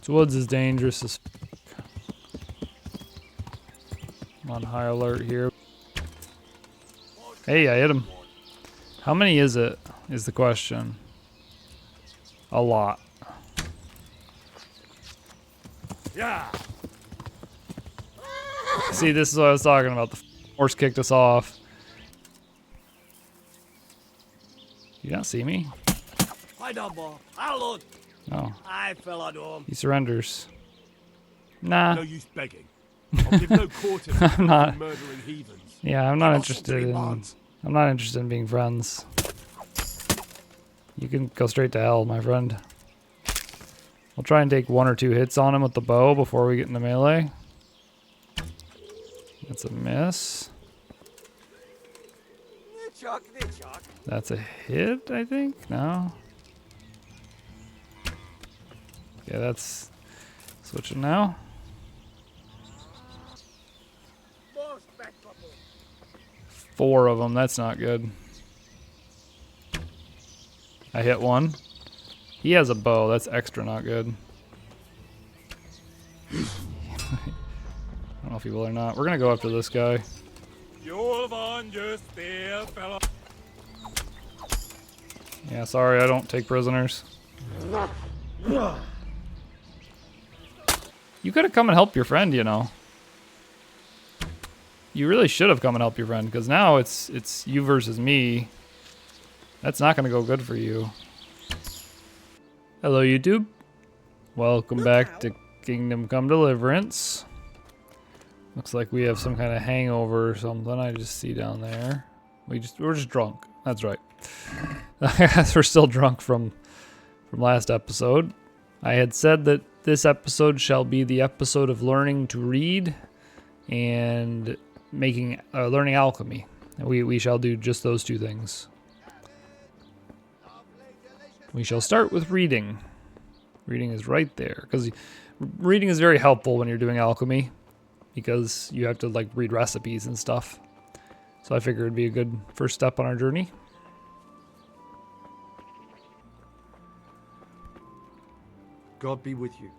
This woods is dangerous as I'm on high alert here. Hey, I hit him. How many is it, is the question. A lot. Yeah. See, this is what I was talking about. The horse kicked us off. You don't see me? No. He surrenders. Nah. No use begging. I'll give no quarter to I'm not. murdering heathens. Yeah, I'm not interested in. I'm not interested in being friends. You can go straight to hell, my friend. We'll try and take 1 or 2 hits on him with the bow before we get into melee. That's a miss. That's a hit, I think? No? Yeah, that's... Switching now. Four of them, that's not good. I hit one. He has a bow, that's extra not good. I don't know if he will or not. We're gonna go after this guy. Yeah, sorry, I don't take prisoners. You could have come and helped your friend, you know. You really should have come and helped your friend, because now it's you versus me. That's not going to go good for you. Hello, YouTube. Welcome back to Kingdom Come Deliverance. Looks like we have some kind of hangover or something. I just see down there. We're just drunk. That's right. I guess we're still drunk from last episode. I had said that this episode shall be the episode of learning to read and learning alchemy. We shall do just those two things. We shall start with reading. Reading is right there, because reading is very helpful when you're doing alchemy, because you have to like read recipes and stuff. So I figured it'd be a good first step on our journey. God be with you.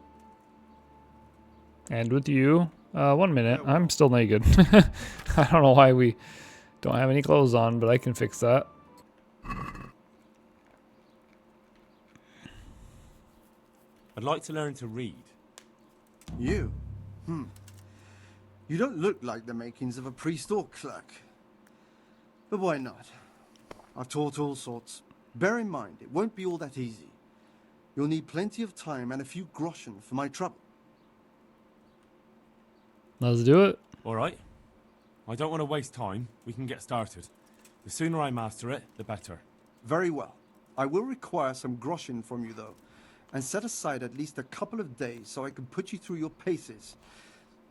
And with you. 1 minute. I'm still naked. I don't know why we don't have any clothes on, but I can fix that. I'd like to learn to read. You? You don't look like the makings of a priest or clerk. But why not? I've taught all sorts. Bear in mind, it won't be all that easy. You'll need plenty of time and a few groschen for my trouble. Let's do it. All right. I don't want to waste time. We can get started. The sooner I master it, the better. Very well. I will require some groschen from you, though, and set aside at least a couple of days so I can put you through your paces,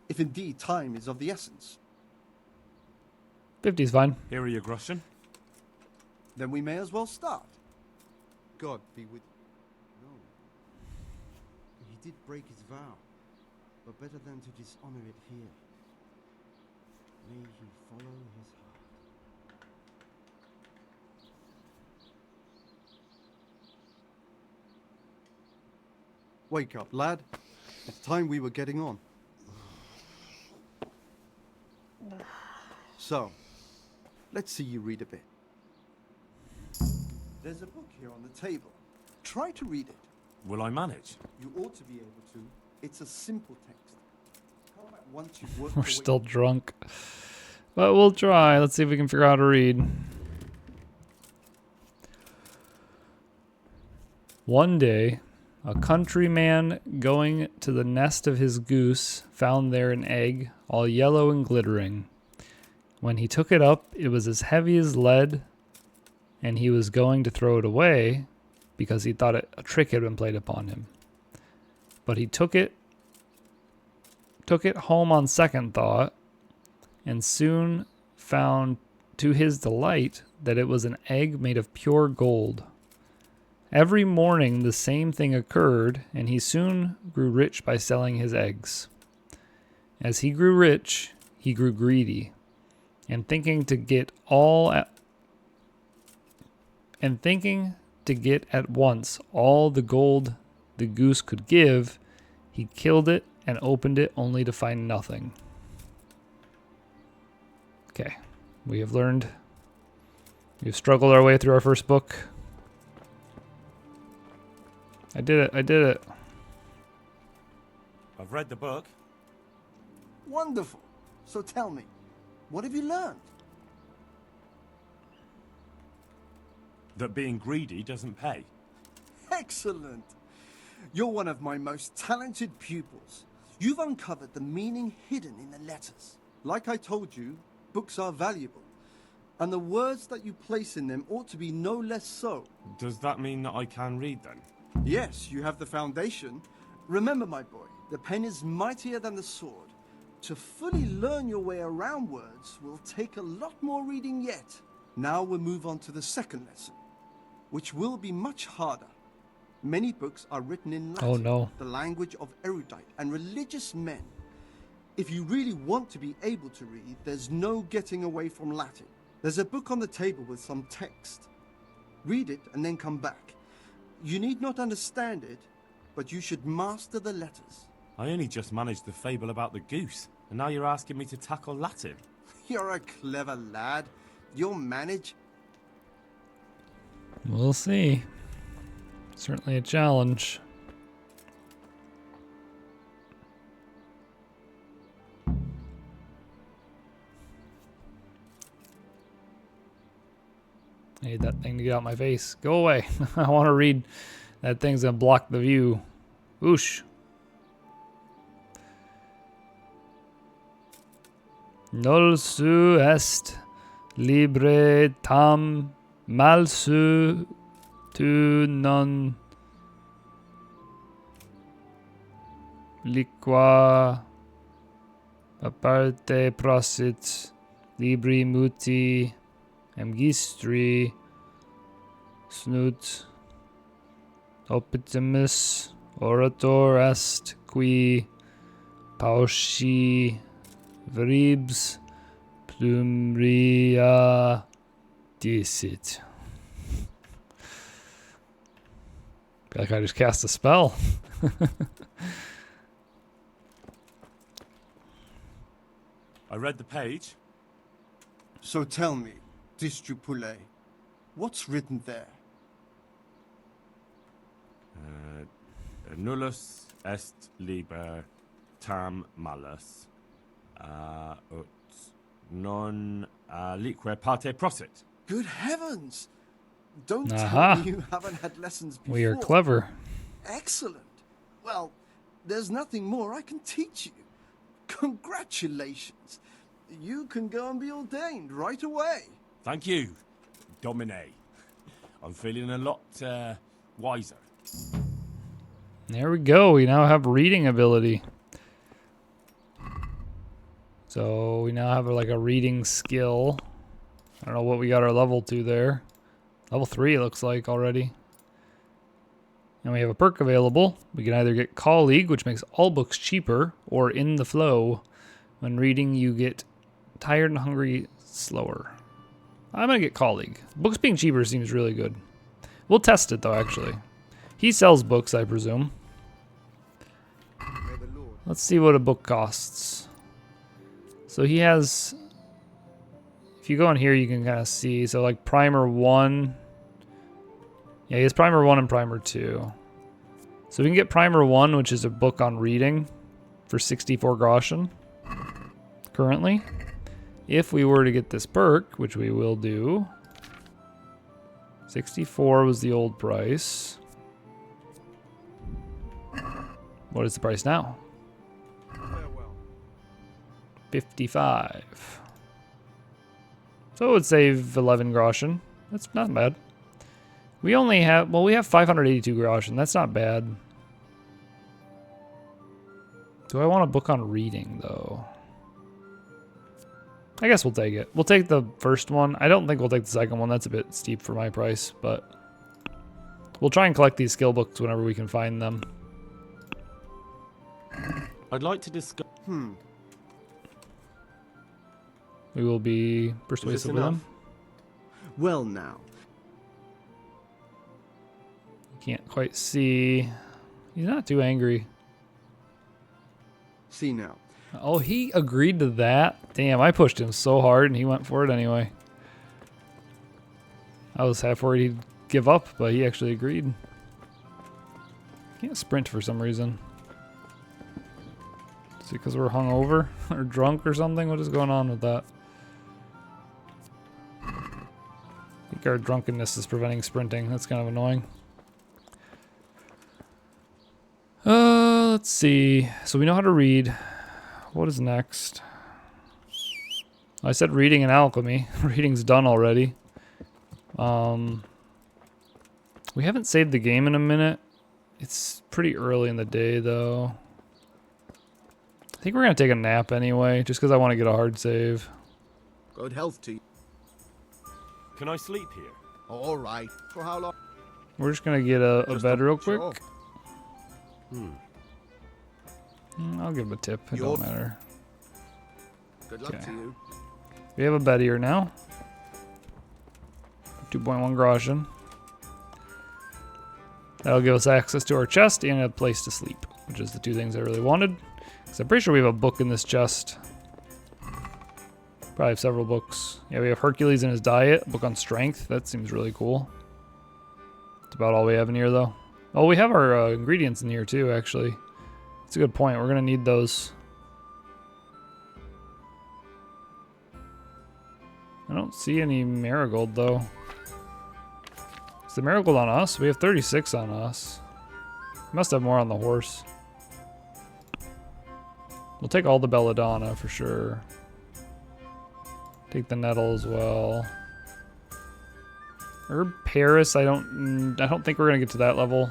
if indeed time is of the essence. 50's fine. Here are your groschen. Then we may as well start. God be with you. No. He did break his vow, but better than to dishonor it here. May he follow his heart. Wake up, lad. It's time we were getting on. So, let's see you read a bit. There's a book here on the table. Try to read it. Will I manage? You ought to be able to. It's a simple text. Come back once you've worked We're your way still drunk. But we'll try. Let's see if we can figure out how to read. One day, a countryman going to the nest of his goose found there an egg, all yellow and glittering. When he took it up, it was as heavy as lead, and he was going to throw it away because he thought a trick had been played upon him. But he took it home on second thought, and soon found to his delight that it was an egg made of pure gold. Every morning the same thing occurred, and he soon grew rich by selling his eggs. As he grew rich, he grew greedy, and thinking to get at once all the gold the goose could give, He killed it and opened it only to find nothing. Okay, we have learned. We've struggled our way through our first book. I did it, I did it. I've read the book. Wonderful. So tell me, what have you learned? That being greedy doesn't pay. Excellent. You're one of my most talented pupils. You've uncovered the meaning hidden in the letters. Like I told you, books are valuable. And the words that you place in them ought to be no less so. Does that mean that I can read then? Yes, you have the foundation. Remember, my boy, the pen is mightier than the sword. To fully learn your way around words will take a lot more reading yet. Now we'll move on to the second lesson, which will be much harder. Many books are written in Latin, Oh no. the language of erudite and religious men. If you really want to be able to read, there's no getting away from Latin. There's a book on the table with some text. Read it and then come back. You need not understand it, but you should master the letters. I only just managed the fable about the goose, and now you're asking me to tackle Latin. You're a clever lad. You'll manage. We'll see. Certainly a challenge. I need that thing to get out my face. Go away. I want to read. That thing's gonna block the view. Oosh. Nol su est libre tam mal su tu non liqua aparte prosit libri muti amgistri snut optimus orator est qui pauci vribs plumria dicit. Feel like I just cast a spell. I read the page. So tell me, Distrupule, what's written there? Nullus est liber tam malus ut non lique parte prosit. Good heavens! Don't Aha. tell me you haven't had lessons before. We are clever. Excellent. Well, there's nothing more I can teach you. Congratulations. You can go and be ordained right away. Thank you, Domine. I'm feeling a lot wiser. There we go. We now have reading ability. So we now have like a reading skill. I don't know what we got our level to there. Level 3 it looks like already. And we have a perk available. We can either get Colleague, which makes all books cheaper, or In the Flow. When reading, you get tired and hungry slower. I'm going to get Colleague. Books being cheaper seems really good. We'll test it, though, actually. He sells books, I presume. May the Lord. Let's see what a book costs. So he has... If you go in here, you can kind of see. So, like, Primer 1... Yeah, he has Primer 1 and Primer 2. So we can get Primer 1, which is a book on reading, for 64 groschen, currently. If we were to get this perk, which we will do, 64 was the old price. What is the price now? Farewell. 55. So it would save 11 groschen. That's not bad. We only have, well, we have 582 groschen. That's not bad. Do I want a book on reading, though? I guess we'll take it. We'll take the first one. I don't think we'll take the second one. That's a bit steep for my price, but we'll try and collect these skill books whenever we can find them. I'd like to discuss. We will be persuasive with enough? them. Well now, Can't quite see. He's not too angry. see now. Oh, he agreed to that? Damn, I pushed him so hard and he went for it anyway. I was half worried he'd give up, but he actually agreed. Can't sprint for some reason. Is it because we're hungover or drunk or something? What is going on with that? I think our drunkenness is preventing sprinting. That's kind of annoying. Let's see. So we know how to read. What is next? I said reading and alchemy. Reading's done already. We haven't saved the game in a minute. It's pretty early in the day though. I think we're gonna take a nap anyway, just because I want to get a hard save. Good health to you. Can I sleep here? All right. For how long? We're just gonna get a bed real quick. Sure. I'll give him a tip. It You're- don't matter. Good luck Okay. to you. We have a bed here now. 2.1 groschen. That'll give us access to our chest and a place to sleep, which is the two things I really wanted. Because I'm pretty sure we have a book in this chest. Probably have several books. Yeah, we have Hercules and his diet, a book on strength. That seems really cool. That's about all we have in here, though. Oh, we have our ingredients in here, too, actually. That's a good point. We're going to need those. I don't see any marigold, though. Is the marigold on us? We have 36 on us. Must have more on the horse. We'll take all the belladonna for sure. Take the nettle as well. Herb Paris, I don't think we're gonna get to that level.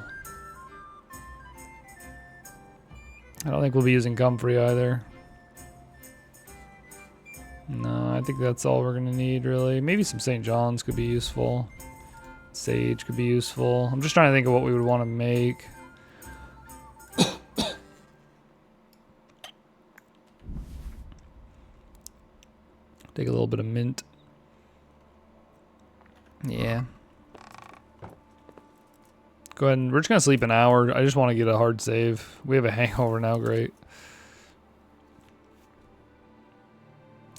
I don't think we'll be using comfrey either. No, I think that's all we're gonna need really. Maybe some St. John's could be useful. Sage could be useful. I'm just trying to think of what we would want to make. Take a little bit of mint. Yeah. Go ahead and we're just gonna sleep an hour. I just want to get a hard save. We have a hangover now, great.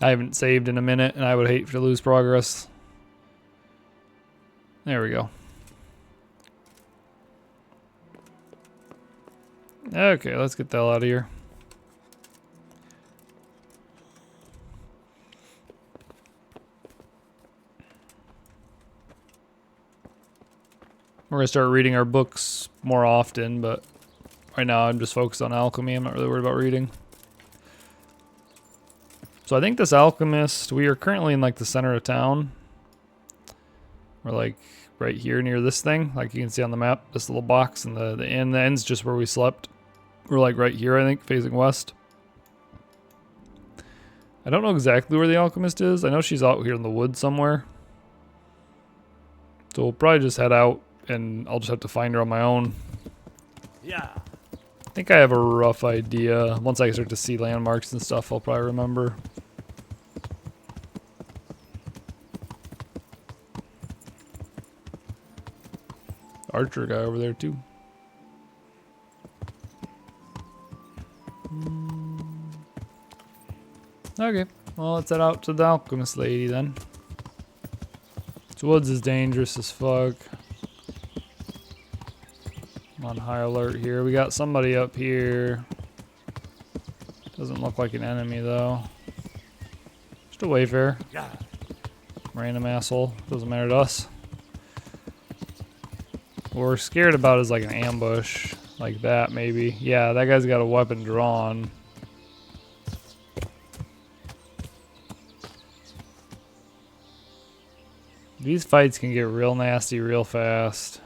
I haven't saved in a minute and I would hate to lose progress. There we go. Okay, let's get the hell out of here. We're going to start reading our books more often, but right now I'm just focused on alchemy. I'm not really worried about reading. So I think this alchemist, we are currently in like the center of town. We're like right here near this thing, like you can see on the map, this little box, and the inn. The inn's just where we slept. We're like right here, I think, facing west. I don't know exactly where the alchemist is. I know she's out here in the woods somewhere. So we'll probably just head out, and I'll just have to find her on my own. Yeah. I think I have a rough idea. Once I start to see landmarks and stuff, I'll probably remember. Archer guy over there too. Okay, well let's head out to the alchemist lady then. This woods is dangerous as fuck. I'm on high alert here. We got somebody up here. Doesn't look like an enemy though. Just a wayfarer. Yeah. Random asshole. Doesn't matter to us. What we're scared about is like an ambush. Like that maybe. Yeah, that guy's got a weapon drawn. These fights can get real nasty real fast.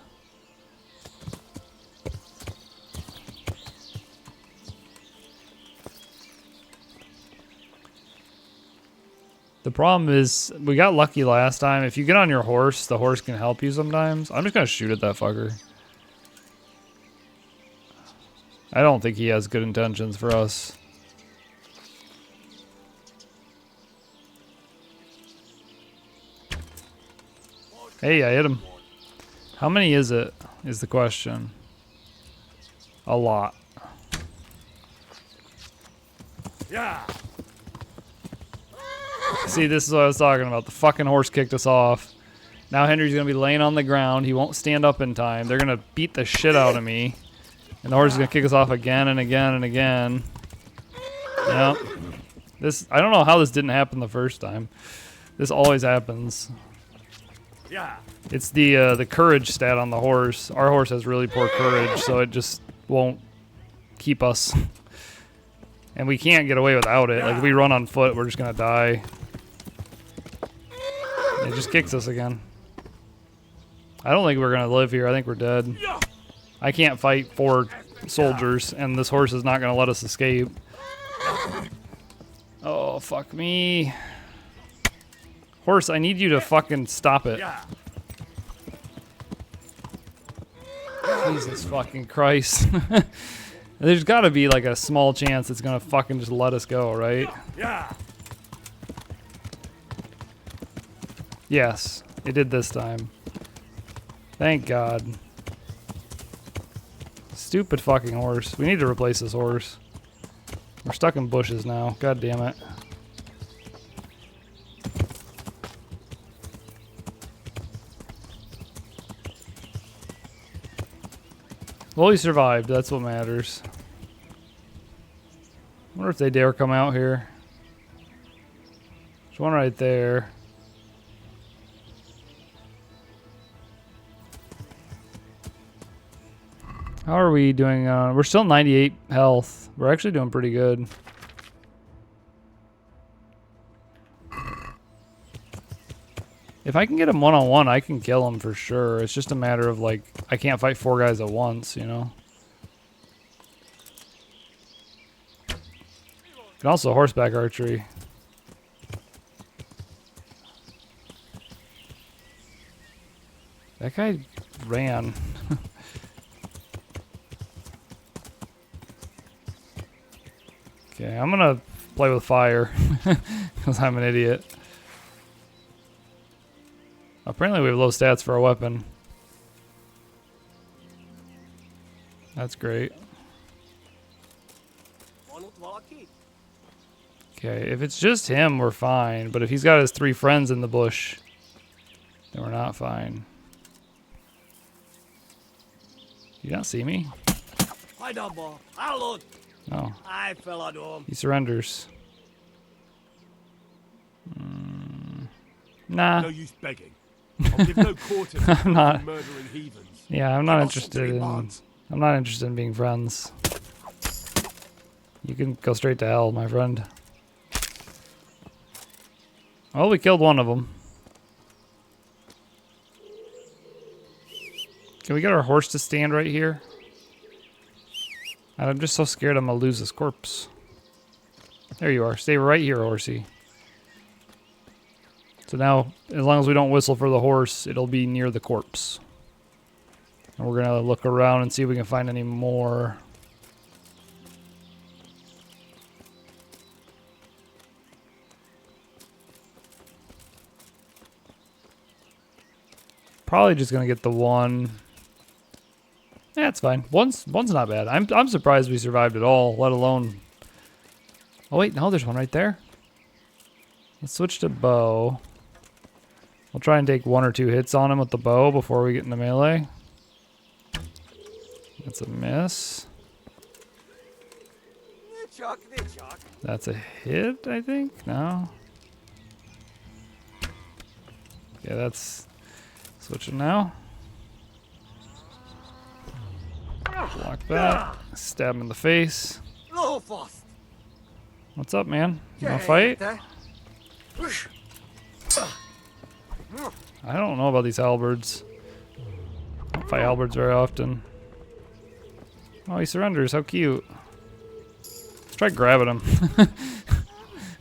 The problem is, we got lucky last time. If you get on your horse, the horse can help you sometimes. I'm just gonna shoot at that fucker. I don't think he has good intentions for us. Hey, I hit him. How many is it, is the question. A lot. Yeah. See, this is what I was talking about. The fucking horse kicked us off. Now Henry's gonna be laying on the ground. He won't stand up in time. They're gonna beat the shit out of me. And the horse is gonna kick us off again and again and again. Yep. I don't know how this didn't happen the first time. This always happens. Yeah. It's the courage stat on the horse. Our horse has really poor courage, so it just won't keep us. And we can't get away without it. Like, if we run on foot, we're just gonna die. It just kicks us again. I don't think we're gonna live here. I think we're dead. I can't fight 4 soldiers, and this horse is not gonna let us escape. Oh, fuck me. Horse, I need you to fucking stop it. Jesus fucking Christ. There's gotta be like a small chance it's gonna fucking just let us go, right? Yeah. Yes, it did this time. Thank God. Stupid fucking horse. We need to replace this horse. We're stuck in bushes now. God damn it. Well, he survived. That's what matters. I wonder if they dare come out here. There's one right there. How are we doing? We're still 98 health. We're actually doing pretty good. If I can get him one-on-one, I can kill him for sure. It's just a matter of, like, I can't fight 4 guys at once, you know? And also horseback archery. That guy ran. Okay, I'm gonna play with fire because I'm an idiot. Apparently we have low stats for our weapon. That's great. Okay, if it's just him, we're fine. But if he's got his 3 friends in the bush, then we're not fine. You not see me? No. He surrenders. Nah. No use begging. I'll give no quarter to I'm not. murdering heathens. Yeah, I'm not interested in. I'm not interested in being friends. You can go straight to hell, my friend. Well, we killed one of them. Can we get our horse to stand right here? I'm just so scared I'm gonna lose this corpse. There you are. Stay right here, horsey. So now, as long as we don't whistle for the horse, it'll be near the corpse. And we're gonna look around and see if we can find any more. Probably just gonna get the one. Yeah, it's fine. One's not bad. I'm surprised we survived at all, let alone. Oh wait, no, there's one right there. Let's switch to bow. We'll try and take 1 or 2 hits on him with the bow before we get into melee. That's a miss. That's a hit, I think? No. Yeah, that's switching now. Block that. Stab him in the face. What's up, man? You wanna fight? I don't know about these halberds. I don't fight halberds very often. Oh, he surrenders. How cute. Let's try grabbing him.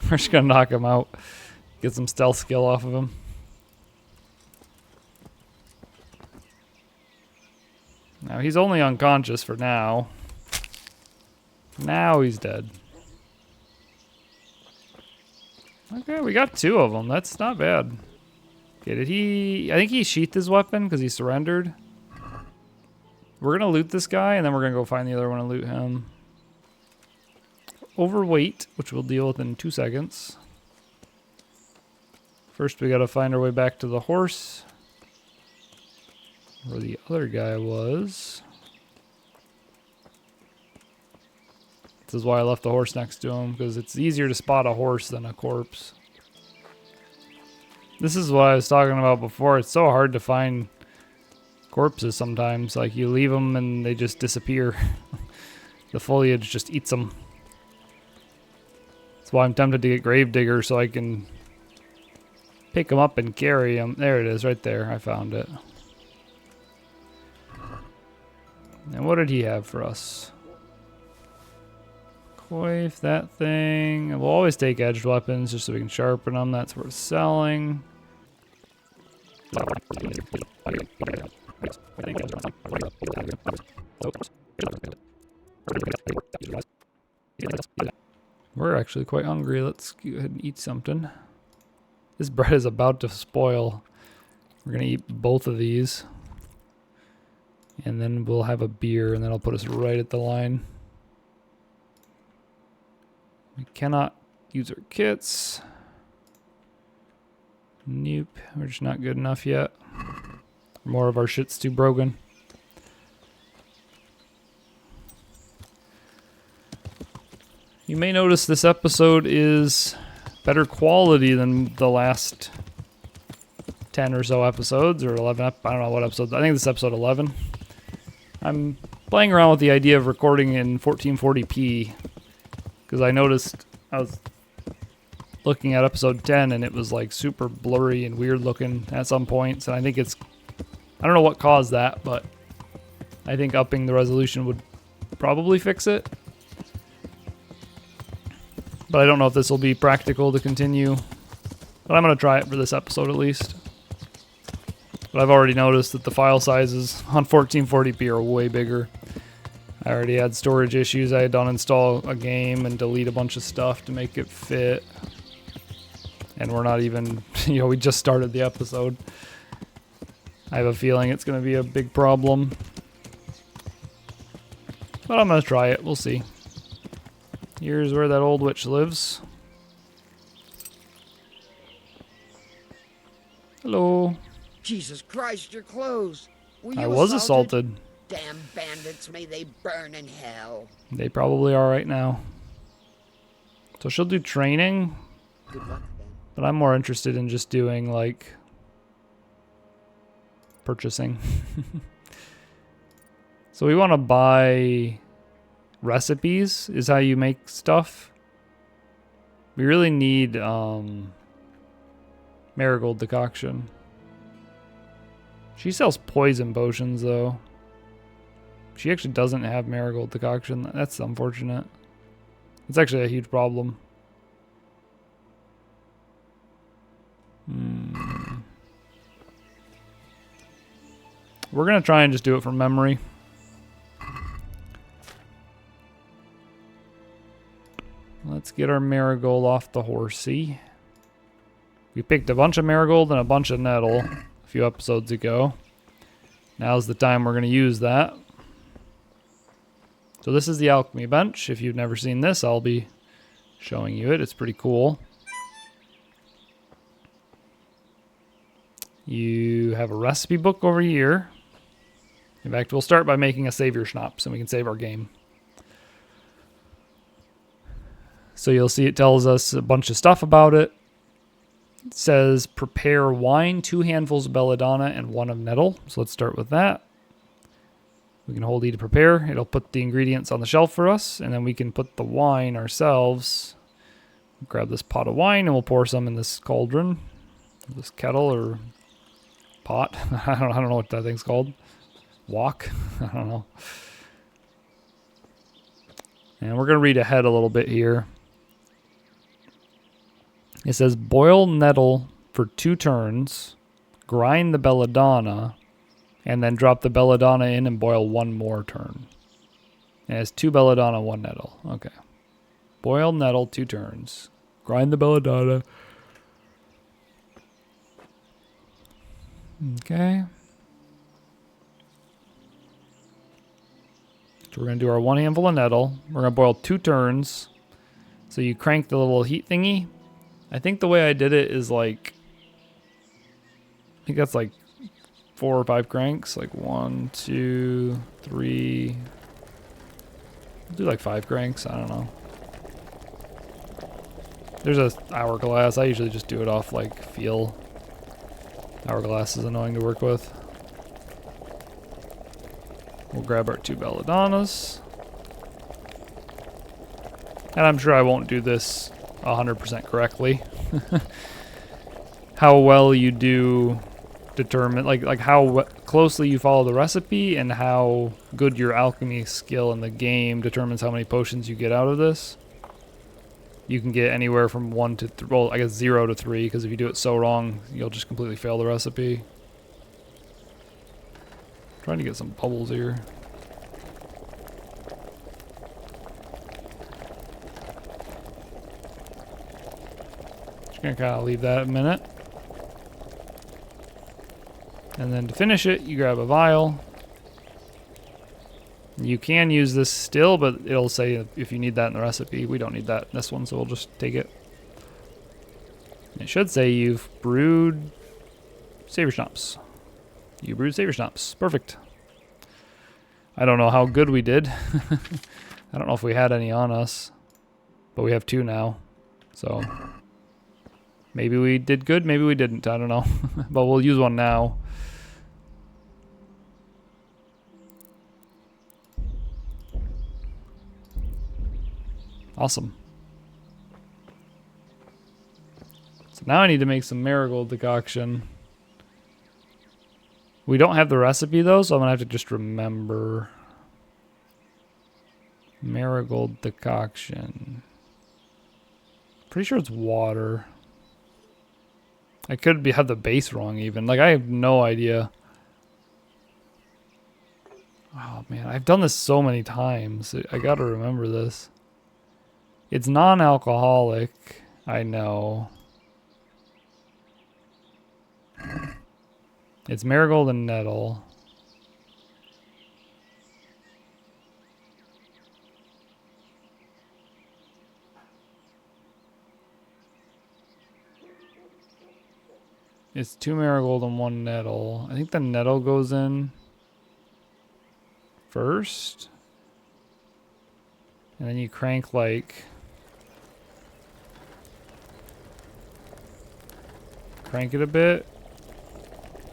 We're just gonna knock him out. Get some stealth skill off of him. Now, he's only unconscious for now. Now he's dead. Okay, we got 2 of them. That's not bad. Okay, did he... I think he sheathed his weapon because he surrendered. We're going to loot this guy, and then we're going to go find the other one and loot him. overweight, which we'll deal with in 2 seconds. First, we gotta find our way back to the horse, where the other guy was. This is why I left the horse next to him, because it's easier to spot a horse than a corpse. This is what I was talking about before. It's so hard to find corpses sometimes. Like, you leave them and they just disappear. The foliage just eats them. That's why I'm tempted to get Gravedigger so I can pick them up and carry them. There it is, right there. I found it. And what did he have for us? Coif, that thing. We'll always take edged weapons just so we can sharpen them. That's worth selling. We're actually quite hungry. Let's go ahead and eat something. This bread is about to spoil. We're going to eat both of these. And then we'll have a beer, and that'll put us right at the line. We cannot use our kits. Nope, we're just not good enough yet. More of our shit's too broken. You may notice this episode is better quality than the last 10 or so episodes, or 11, I don't know what episodes. I think this is episode 11. I'm playing around with the idea of recording in 1440p. Because I noticed I was looking at episode 10 and it was like super blurry and weird looking at some points. And I think I don't know what caused that, but I think upping the resolution would probably fix it. But I don't know if this will be practical to continue. But I'm going to try it for this episode at least. But I've already noticed that the file sizes on 1440p are way bigger. I already had storage issues. I had to uninstall a game and delete a bunch of stuff to make it fit. And we're not even, we just started the episode. I have a feeling it's going to be a big problem. But I'm going to try it. We'll see. Here's where that old witch lives. Hello. Jesus Christ, your clothes. Were you I was assaulted. Damn bandits, may they burn in hell. They probably are right now. So she'll do training. Good luck then. But I'm more interested in just doing, like, purchasing. So we want to buy recipes, is how you make stuff. We really need marigold decoction. She sells poison potions, though. She actually doesn't have marigold decoction. That's unfortunate. It's actually a huge problem. We're going to try and just do it from memory. Let's get our marigold off the horsey. We picked a bunch of marigold and a bunch of nettle a few episodes ago. Now's the time we're going to use that. So this is the alchemy bench. If you've never seen this, I'll be showing you it. It's pretty cool. You have a recipe book over here. In fact, we'll start by making a savior schnapps and we can save our game. So you'll see it tells us a bunch of stuff about it. It says prepare wine, 2 handfuls of belladonna and 1 of nettle. So let's start with that. We can hold E to prepare. It'll put the ingredients on the shelf for us, and then we can put the wine ourselves. Grab this pot of wine, and we'll pour some in this cauldron, this kettle or pot. I don't know what that thing's called. Wok. I don't know. And we're gonna read ahead a little bit here. It says boil nettle for 2 turns, grind the belladonna, and then drop the belladonna in and boil 1 more turn. And it's 2 belladonna, 1 nettle. Okay. Boil nettle 2 turns. Grind the belladonna. Okay. So we're going to do our 1 handful of nettle. We're going to boil 2 turns. So you crank the little heat thingy. I think the way I did it is like, I think that's like 4 or 5 cranks. Like 1, 2, 3. I'll do like 5 cranks. I don't know. There's a hourglass. I usually just do it off like feel. Hourglass is annoying to work with. We'll grab our 2 belladonnas. And I'm sure I won't do this 100% correctly. How well you do determine, like how closely you follow the recipe and how good your alchemy skill in the game determines how many potions you get out of this. You can get anywhere from 1 to, well, I guess 0 to 3, because if you do it so wrong, you'll just completely fail the recipe. Trying to get some bubbles here. Just gonna kind of leave that a minute. And then to finish it, you grab a vial. You can use this still, but it'll say if you need that in the recipe. We don't need that in this one, so we'll just take it. It should say you've brewed Savior Schnapps. You brewed Savior Schnapps. Perfect. I don't know how good we did. I don't know if we had any on us, but we have 2 now. So maybe we did good, maybe we didn't. I don't know. But we'll use one now. Awesome. So now I need to make some marigold decoction. We don't have the recipe though, so I'm gonna have to just remember. Marigold decoction. Pretty sure it's water. I could have the base wrong even. Like I have no idea. Oh man, I've done this so many times. I gotta remember this. It's non-alcoholic, I know. It's marigold and nettle. It's 2 marigold and 1 nettle. I think the nettle goes in first. And then you crank like... Crank it a bit.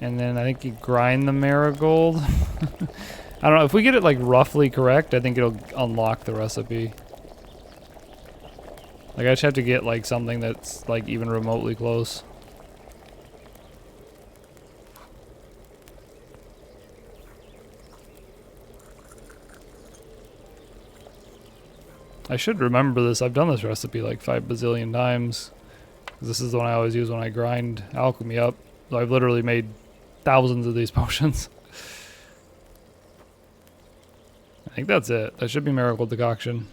And then I think you grind the marigold. I don't know. If we get it like roughly correct, I think it'll unlock the recipe. Like I just have to get like something that's like even remotely close. I should remember this. I've done this recipe like 5 bazillion times. This is the one I always use when I grind alchemy up. So I've literally made thousands of these potions. I think that's it. That should be marigold decoction.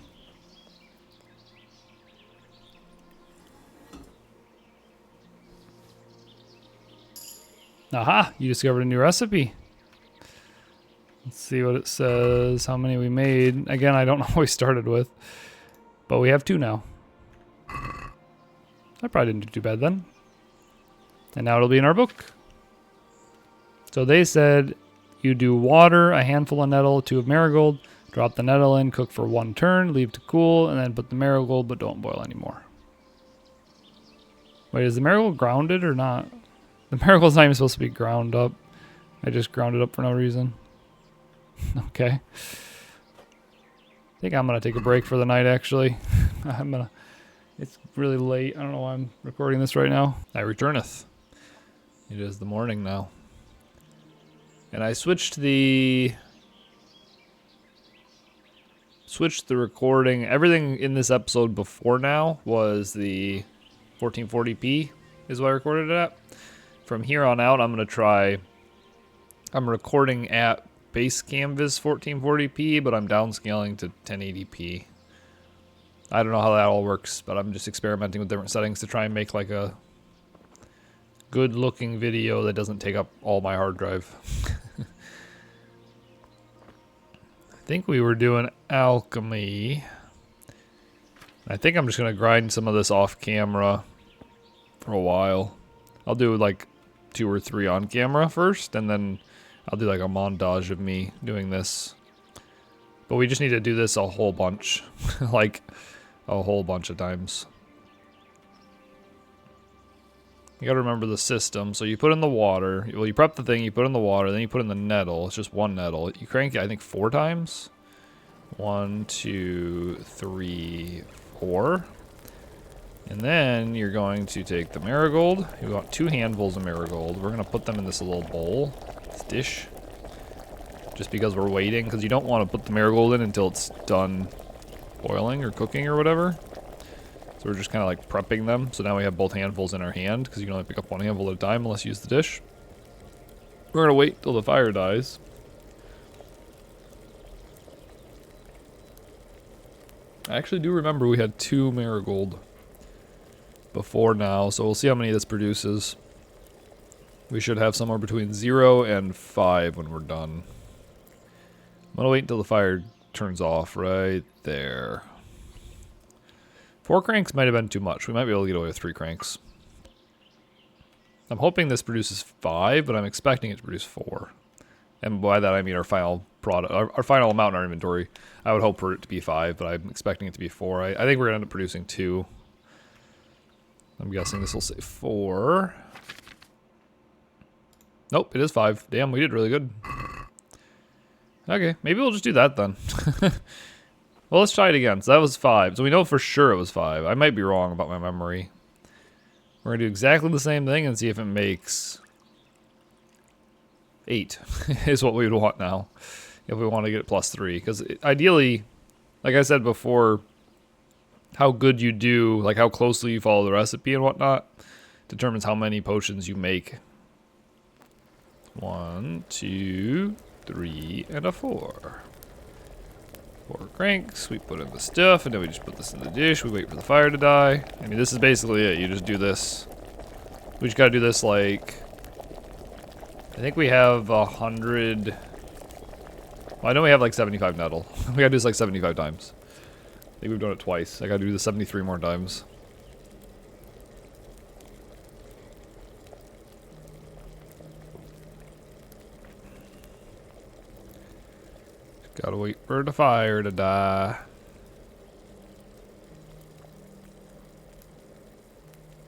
Aha! You discovered a new recipe. Let's see what it says. How many we made. Again, I don't know what we started with. But we have 2 now. I probably didn't do too bad then. And now it'll be in our book. So they said you do water, a handful of nettle, 2 of marigold, drop the nettle in, cook for 1 turn, leave to cool, and then put the marigold, but don't boil anymore. Wait, is the marigold grounded or not? The marigold's not even supposed to be ground up. I just ground it up for no reason. Okay. I think I'm going to take a break for the night, actually. It's really late. I don't know why I'm recording this right now. I returneth. It is the morning now. And I switched the recording. Everything in this episode before now was the 1440p is what I recorded it at. From here on out, I'm recording at base canvas 1440p, but I'm downscaling to 1080p. I don't know how that all works, but I'm just experimenting with different settings to try and make like a good looking video that doesn't take up all my hard drive. I think we were doing alchemy. I think I'm just going to grind some of this off camera for a while. I'll do like 2 or 3 on camera first, and then I'll do like a montage of me doing this. But we just need to do this a whole bunch. Like a whole bunch of times. You gotta remember the system. So you put in the water. Well, you prep the thing, you put in the water, then you put in the nettle. It's just 1 nettle. You crank it, I think, 4 times. 1, 2, 3, 4. And then you're going to take the marigold. You want 2 handfuls of marigold. We're gonna put them in this little bowl, this dish. Just because we're waiting, because you don't want to put the marigold in until it's done boiling or cooking or whatever. So we're just kind of like prepping them. So now we have both handfuls in our hand, because you can only pick up 1 handful at a time unless you use the dish. We're gonna wait till the fire dies. I actually do remember we had 2 marigold before now, so we'll see how many this produces. We should have somewhere between 0 and 5 when we're done. I'm gonna wait until the fire turns off right there. 4 cranks might have been too much. We might be able to get away with 3 cranks. I'm hoping this produces 5, but I'm expecting it to produce 4. And by that I mean our final product, our final amount in our inventory. I would hope for it to be 5, but I'm expecting it to be 4. I think we're gonna end up producing 2. I'm guessing this will say 4. Nope, it is 5. Damn, we did really good. Okay, maybe we'll just do that then. Well, let's try it again. So that was 5. So we know for sure it was 5. I might be wrong about my memory. We're going to do exactly the same thing and see if it makes 8 is what we would want now. If we want to get it +3. Because ideally, like I said before, how good you do, like how closely you follow the recipe and whatnot, determines how many potions you make. 1, 2, 3, and a 4. 4 cranks, we put in the stuff, and then we just put this in the dish, we wait for the fire to die. I mean, this is basically it, you just do this. We just gotta do this like, I think we have 100, well, I know we have like 75 nettle. We gotta do this like 75 times. I think we've done it twice. I gotta do this 73 more times. Gotta wait for the fire to die.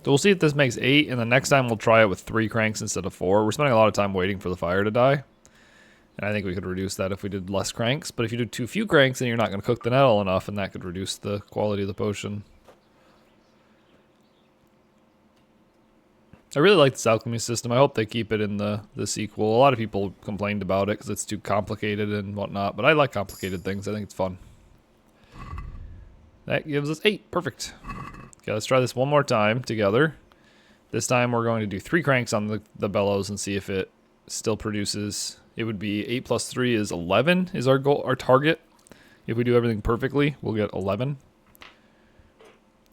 So we'll see if this makes 8, and the next time we'll try it with 3 cranks instead of 4. We're spending a lot of time waiting for the fire to die. And I think we could reduce that if we did less cranks. But if you do too few cranks, then you're not going to cook the nettle enough, and that could reduce the quality of the potion. I really like this alchemy system. I hope they keep it in the sequel. A lot of people complained about it because it's too complicated and whatnot, but I like complicated things. I think it's fun. That gives us 8. Perfect. Okay, let's try this one more time together. This time we're going to do 3 cranks on the bellows and see if it still produces. It would be 8 plus 3 is 11 is our goal, our target. If we do everything perfectly, we'll get 11.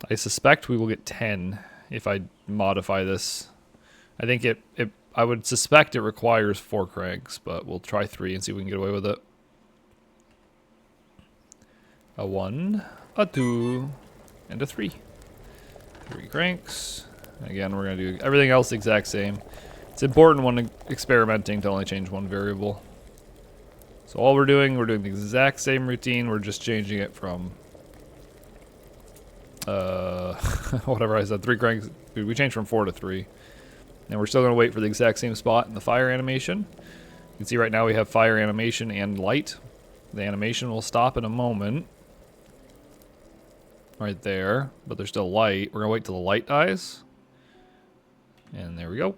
I suspect we will get 10 if I modify this. I think I would suspect it requires 4 cranks, but we'll try 3 and see if we can get away with it. A 1, a 2, and a 3. 3 cranks. Again, we're going to do everything else the exact same. It's important when experimenting to only change 1 variable. So all we're doing the exact same routine. We're just changing it from whatever I said, 3 cranks. We changed from 4 to 3. And we're still going to wait for the exact same spot in the fire animation. You can see right now we have fire animation and light. The animation will stop in a moment. Right there. But there's still light. We're going to wait till the light dies. And there we go.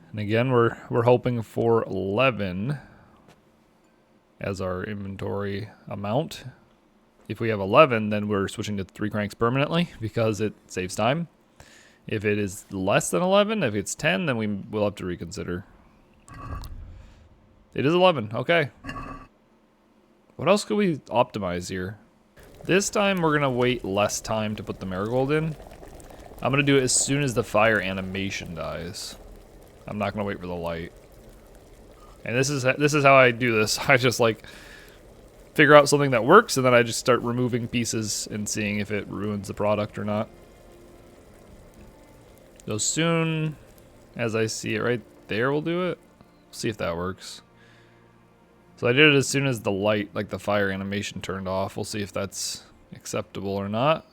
And again, we're hoping for 11 as our inventory amount. If we have 11, then we're switching to 3 cranks permanently because it saves time. If it is less than 11, if it's 10, then we will have to reconsider. It is 11. Okay. What else could we optimize here? This time we're going to wait less time to put the marigold in. I'm going to do it as soon as the fire animation dies. I'm not going to wait for the light. And this is how I do this. I just like figure out something that works, and then I just start removing pieces and seeing if it ruins the product or not. So soon as I see it right there, we'll do it. See if that works. So I did it as soon as the light, like the fire animation, turned off. We'll see if that's acceptable or not.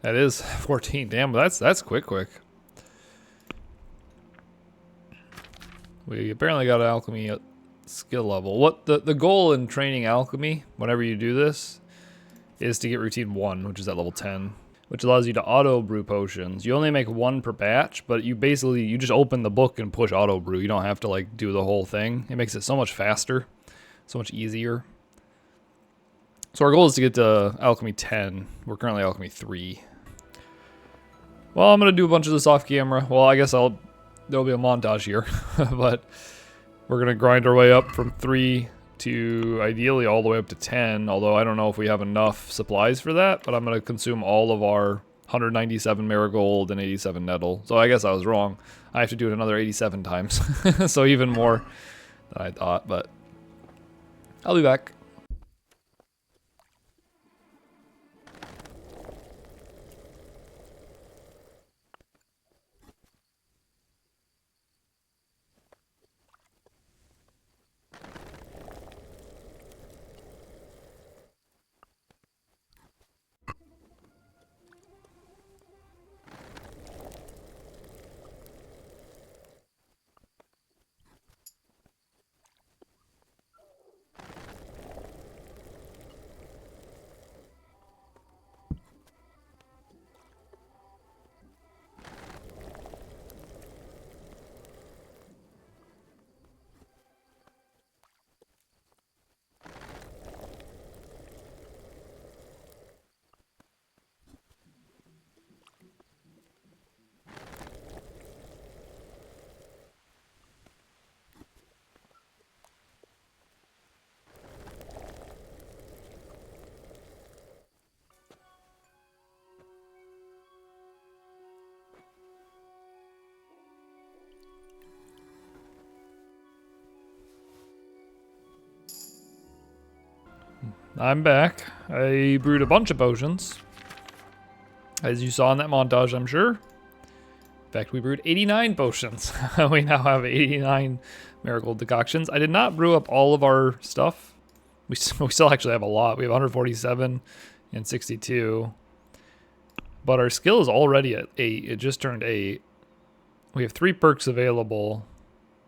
That is 14. Damn, that's quick. We apparently got an alchemy at skill level. What the goal in training alchemy, whenever you do this, is to get routine 1, which is at level 10, which allows you to auto brew potions. You only make 1 per batch, but you just open the book and push auto brew. You don't have to like do the whole thing. It makes it so much faster, so much easier. So our goal is to get to alchemy 10. We're currently alchemy 3. Well, I'm gonna do a bunch of this off camera. Well, I guess there'll be a montage here, but we're gonna grind our way up from 3 to ideally all the way up to 10, although I don't know if we have enough supplies for that, but I'm gonna consume all of our 197 marigold and 87 nettle. So I guess I was wrong. I have to do it another 87 times, so even more than I thought, but I'll be back. I'm back. I brewed a bunch of potions, as you saw in that montage, I'm sure. In fact, we brewed 89 potions. We now have 89 marigold decoctions. I did not brew up all of our stuff. We still actually have a lot. We have 147 and 62. But our skill is already at 8. It just turned 8. We have 3 perks available.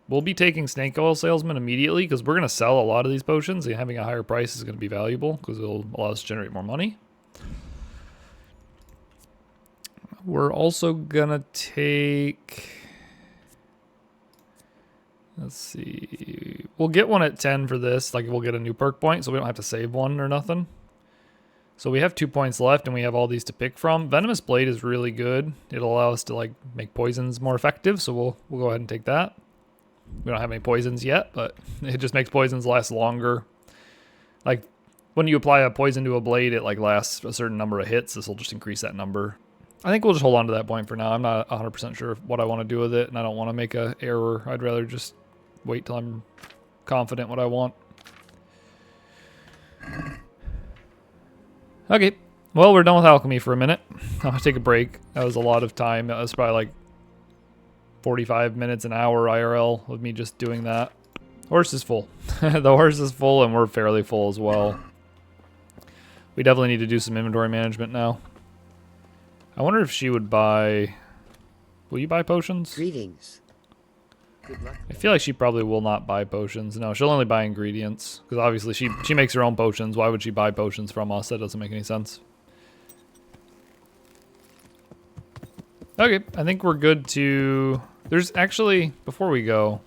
We'll be taking Snake Oil Salesman immediately because we're going to sell a lot of these potions, and having a higher price is going to be valuable because it'll allow us to generate more money. We're also going to take... Let's see. We'll get one at 10 for this. Like, we'll get a new perk point, so we don't have to save one or nothing. So we have 2 points left, and we have all these to pick from. Venomous Blade is really good. It'll allow us to, like, make poisons more effective, so we'll go ahead and take that. We don't have any poisons yet, but it just makes poisons last longer. Like, when you apply a poison to a blade, it like lasts a certain number of hits. This will just increase that number. I think we'll just hold on to that point for now. I'm not 100% sure what I want to do with it, and I don't want to make an error. I'd rather just wait till I'm confident what I want. Okay, well, we're done with alchemy for a minute. I'm going to take a break. That was a lot of time. That was probably like 45 minutes, an hour IRL of me just doing that. Horse is full. The horse is full, and we're fairly full as well. We definitely need to do some inventory management now. I wonder if she would buy... Will you buy potions? Greetings. Good luck. I feel like she probably will not buy potions. No, she'll only buy ingredients. Because obviously she makes her own potions. Why would she buy potions from us? That doesn't make any sense. Okay, I think we're good to... There's actually, before we go,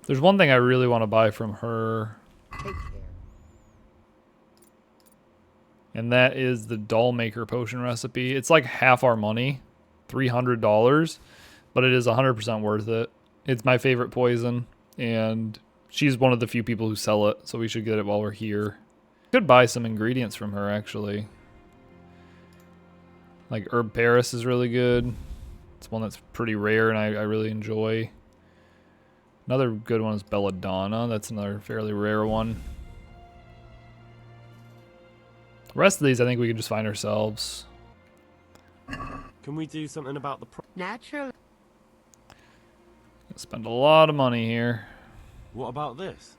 there's one thing I really want to buy from her. Take care. And that is the doll maker potion recipe. It's like half our money, $300, but it is 100% worth it. It's my favorite poison, and she's one of the few people who sell it, so we should get it while we're here. Could buy some ingredients from her, actually. Like herb Paris is really good. It's one that's pretty rare and I really enjoy. Another good one is Belladonna. That's another fairly rare one. The rest of these I think we can just find ourselves. Can we do something about the Naturally. Spend a lot of money here. What about this?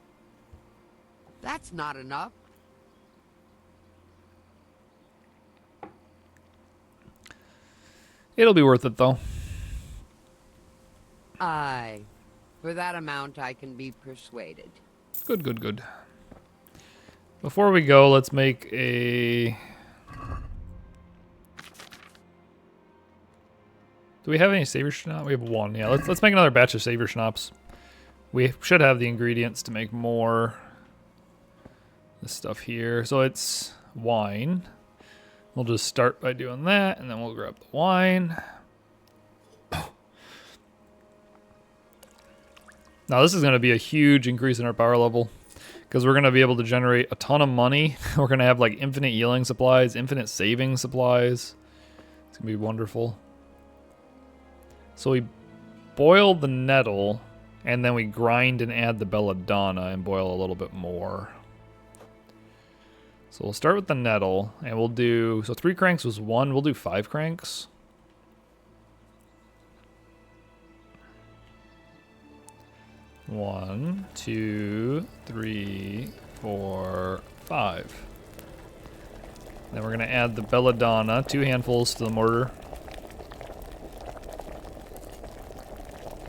That's not enough. It'll be worth it though. Aye. For that amount, I can be persuaded. Good, good, good. Before we go, let's make a... Do we have any Savior Schnapps? We have one. Yeah, let's make another batch of Savior Schnapps. We should have the ingredients to make more. This stuff here. So it's wine. We'll just start by doing that, and then we'll grab the wine. Now this is going to be a huge increase in our power level, because we're going to be able to generate a ton of money. We're going to have like infinite healing supplies, infinite saving supplies. It's going to be wonderful. So we boil the nettle, and then we grind and add the belladonna and boil a little bit more. So we'll start with the nettle, and we'll do, so 3 cranks was 1, we'll do 5 cranks. One, 2, 3, 4, 5. Then we're gonna add the belladonna, 2 handfuls to the mortar.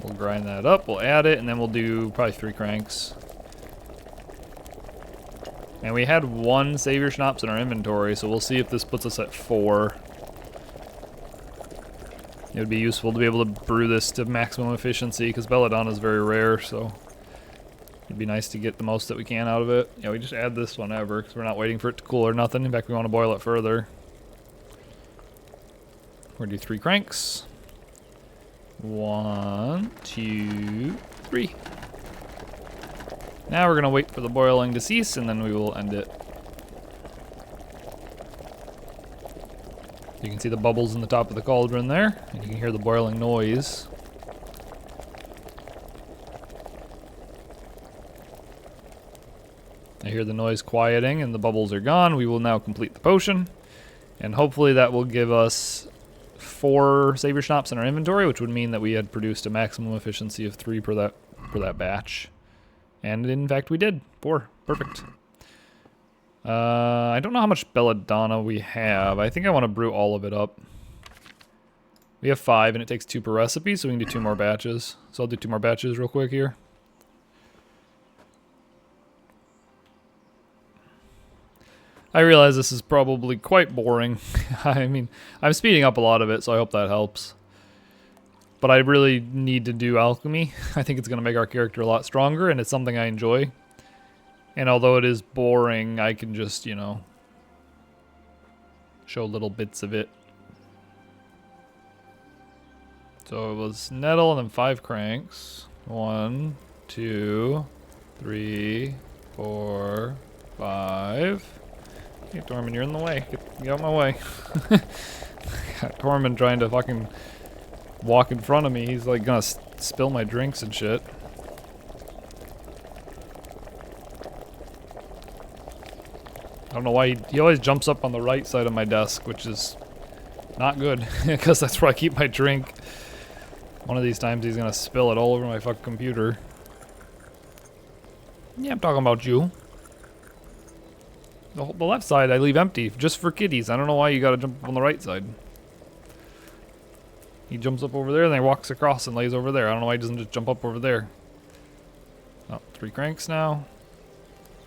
We'll grind that up, we'll add it, and then we'll do probably 3 cranks. And we had 1 Savior Schnapps in our inventory, so we'll see if this puts us at 4. It would be useful to be able to brew this to maximum efficiency, because belladonna is very rare, so it'd be nice to get the most that we can out of it. Yeah, we just add this whenever, because we're not waiting for it to cool or nothing. In fact, we want to boil it further. We're going to do 3 cranks. 1, 2, 3. Now we're going to wait for the boiling to cease, and then we will end it. You can see the bubbles in the top of the cauldron there, and you can hear the boiling noise. I hear the noise quieting and the bubbles are gone. We will now complete the potion, and hopefully that will give us 4 Savior Schnapps in our inventory, which would mean that we had produced a maximum efficiency of 3 per that batch. And in fact we did. 4. Perfect. I don't know how much belladonna we have. I think I want to brew all of it up. We have 5 and it takes 2 per recipe, so we can do 2 more batches. So I'll do 2 more batches real quick here. I realize this is probably quite boring. I mean, I'm speeding up a lot of it, so I hope that helps. But I really need to do alchemy. I think it's going to make our character a lot stronger, and it's something I enjoy. And although it is boring, I can just, you know, show little bits of it. So it was nettle and then 5 cranks. 1, 2, 3, 4, 5. Hey, Tormund, you're in the way. Get out of my way. Got Tormund trying to fucking walk in front of me. He's like gonna spill my drinks and shit. I don't know why he always jumps up on the right side of my desk, which is not good, because that's where I keep my drink. One of these times he's gonna spill it all over my fucking computer. Yeah, I'm talking about you. The left side I leave empty, just for kiddies. I don't know why you gotta jump up on the right side. He jumps up over there, and then he walks across and lays over there. I don't know why he doesn't just jump up over there. Oh, 3 cranks now.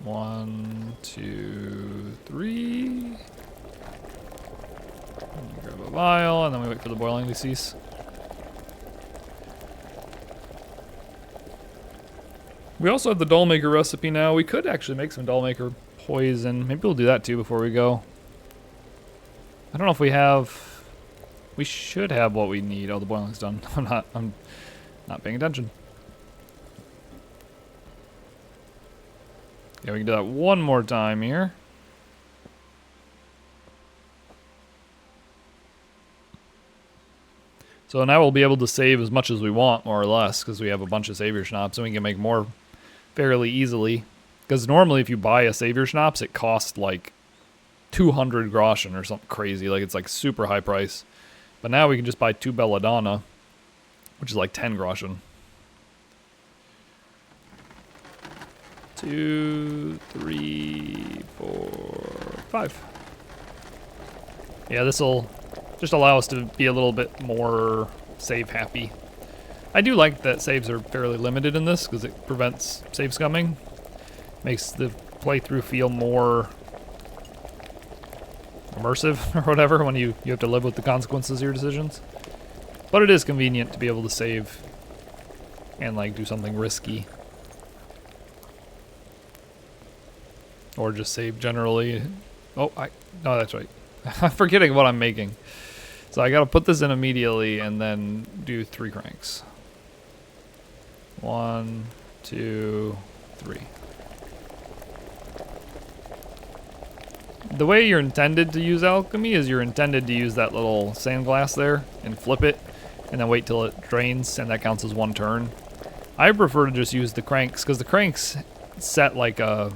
1, 2, 3. Grab a vial, and then we wait for the boiling to cease. We also have the Dollmaker recipe now. We could actually make some Dollmaker poison. Maybe we'll do that too before we go. I don't know if we have... We should have what we need. Oh, the boiling's done. I'm not paying attention. Yeah, we can do that one more time here. So So now we'll be able to save as much as we want, more or less, because we have a bunch of Savior Schnapps, and we can make more fairly easily. Because normally if you buy a Savior Schnapps, it costs like 200 Groschen or something crazy. Like, it's like super high price. But now we can just buy 2 Belladonna, which is like 10 Groschen. 2, 3, 4, 5. Yeah, this'll just allow us to be a little bit more save happy. I do like that saves are fairly limited in this because it prevents save scumming. Makes the playthrough feel more immersive or whatever when you have to live with the consequences of your decisions. But it is convenient to be able to save and like do something risky. Or just save generally. Oh, no, that's right. I'm forgetting what I'm making. So I gotta put this in immediately and then do 3 cranks. 1, 2, 3. The way you're intended to use alchemy is you're intended to use that little sand glass there and flip it and then wait till it drains, and that counts as 1 turn. I prefer to just use the cranks because the cranks set like a...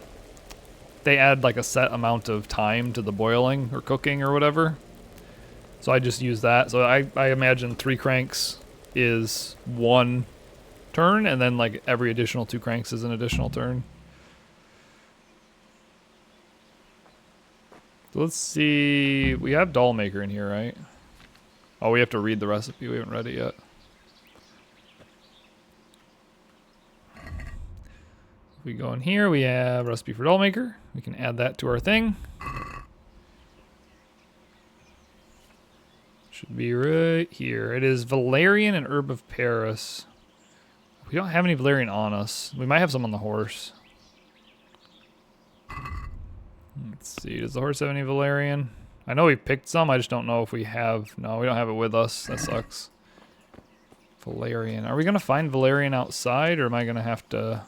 They add like a set amount of time to the boiling or cooking or whatever. So I just use that. So I imagine 3 cranks is 1 turn, and then like every additional 2 cranks is an additional turn. So let's see. We have doll maker in here, right? Oh, we have to read the recipe. We haven't read it yet. If we go in here, we have recipe for doll maker. We can add that to our thing. Should be right here. It is valerian and herb of Paris. We don't have any valerian on us. We might have some on the horse. Let's see. Does the horse have any valerian? I know we picked some. I just don't know if we have. No, we don't have it with us. That sucks. Valerian. Are we going to find valerian outside, or am I going to have to...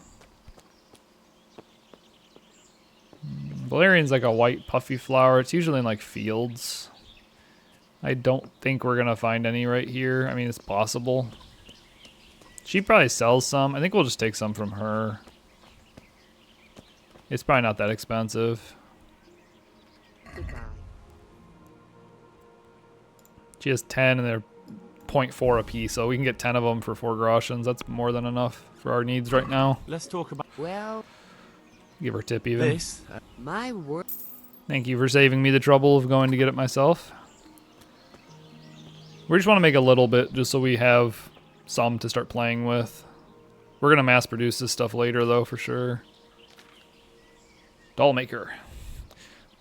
Valerian's like a white puffy flower. It's usually in like fields. I don't think we're gonna find any right here. I mean, it's possible. She probably sells some. I think we'll just take some from her. It's probably not that expensive. Goodbye. She has 10 and they're 0.4 a piece, so we can get 10 of them for 4 Groschens. That's more than enough for our needs right now. Let's talk about Well, Give her a tip even. this. my word. Thank you for saving me the trouble of going to get it myself. We just want to make a little bit just so we have some to start playing with. We're going to mass produce this stuff later though, for sure. Doll maker.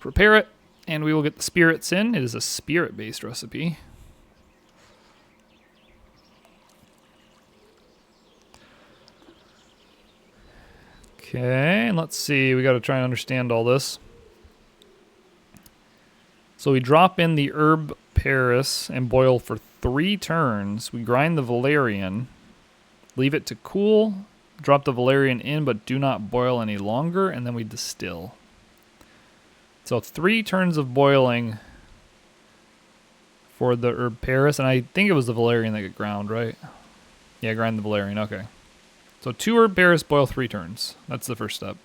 Prepare it and we will get the spirits in. It is a spirit based recipe. Okay, and let's see. We got to try and understand all this. So we drop in the herb Paris and boil for 3 turns. We grind the valerian, leave it to cool, drop the valerian in, but do not boil any longer, and then we distill. So 3 turns of boiling for the herb Paris, and I think it was the valerian that got ground, right? Yeah, grind the valerian. Okay. So 2 herb Paris, boil 3 turns. That's the first step.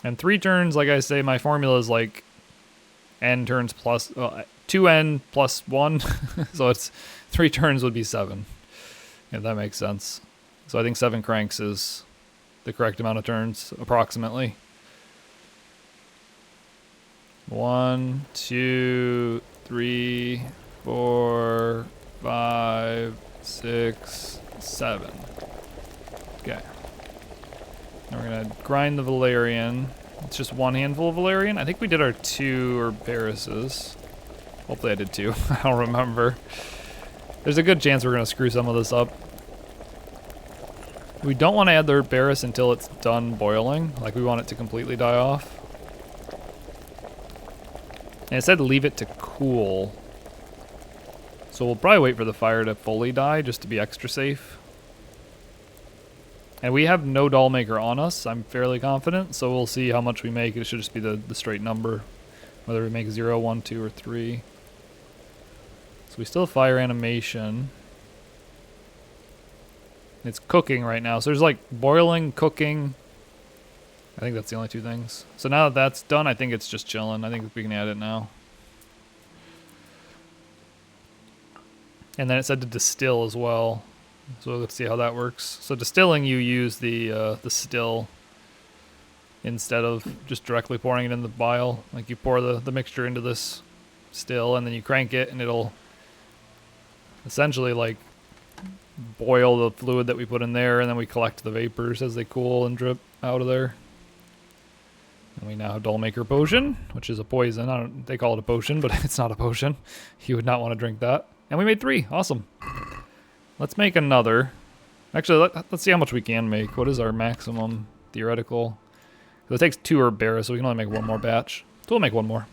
And 3 turns, like I say, my formula is like n turns plus 2n plus 1. So it's 3 turns would be 7. If that makes sense. So I think 7 cranks is the correct amount of turns, approximately. 1, 2, 3, 4, 5, 6, 7. Okay. Now we're gonna grind the valerian. It's just 1 handful of valerian. I think we did our 2 herb Parises. Hopefully I did 2. I don't remember. There's a good chance we're gonna screw some of this up. We don't want to add the herb Paris until it's done boiling. Like, we want it to completely die off. And it said leave it to cool. So we'll probably wait for the fire to fully die just to be extra safe. And we have no doll maker on us, I'm fairly confident, so we'll see how much we make. It should just be the straight number, whether we make 0, 1, 2, or 3. So So we still have fire animation. It's cooking right now. So there's like boiling, cooking. I think that's the only two things. So now that that's done, I think it's just chilling. I think we can add it now. And then it said to distill as well. So let's see how that works. So distilling, you use the still instead of just directly pouring it in the vial. Like you pour the mixture into this still and then you crank it and it'll essentially like boil the fluid that we put in there, and then we collect the vapors as they cool and drip out of there. And we now have Dollmaker Potion, which is a poison. They call it a potion, but it's not a potion. You would not want to drink that. And we made 3. Awesome. Let's make another. Actually, let's see how much we can make. What is our maximum theoretical? It takes 2 herb berries, so we can only make 1 more batch. So we'll make 1 more.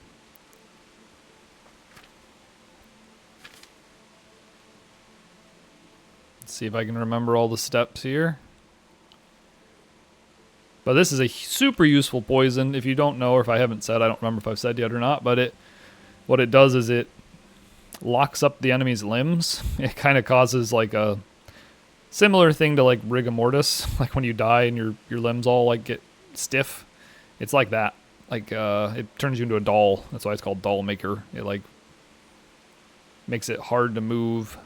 Let's see if I can remember all the steps here. But this is a super useful poison. If you don't know, or if I haven't said, I don't remember if I've said yet or not, but what it does is it locks up the enemy's limbs. It kind of causes like a similar thing to like rigor mortis, like when you die and your limbs all like get stiff. It's like that. Like it turns you into a doll. That's why it's called Dollmaker. It like makes it hard to move.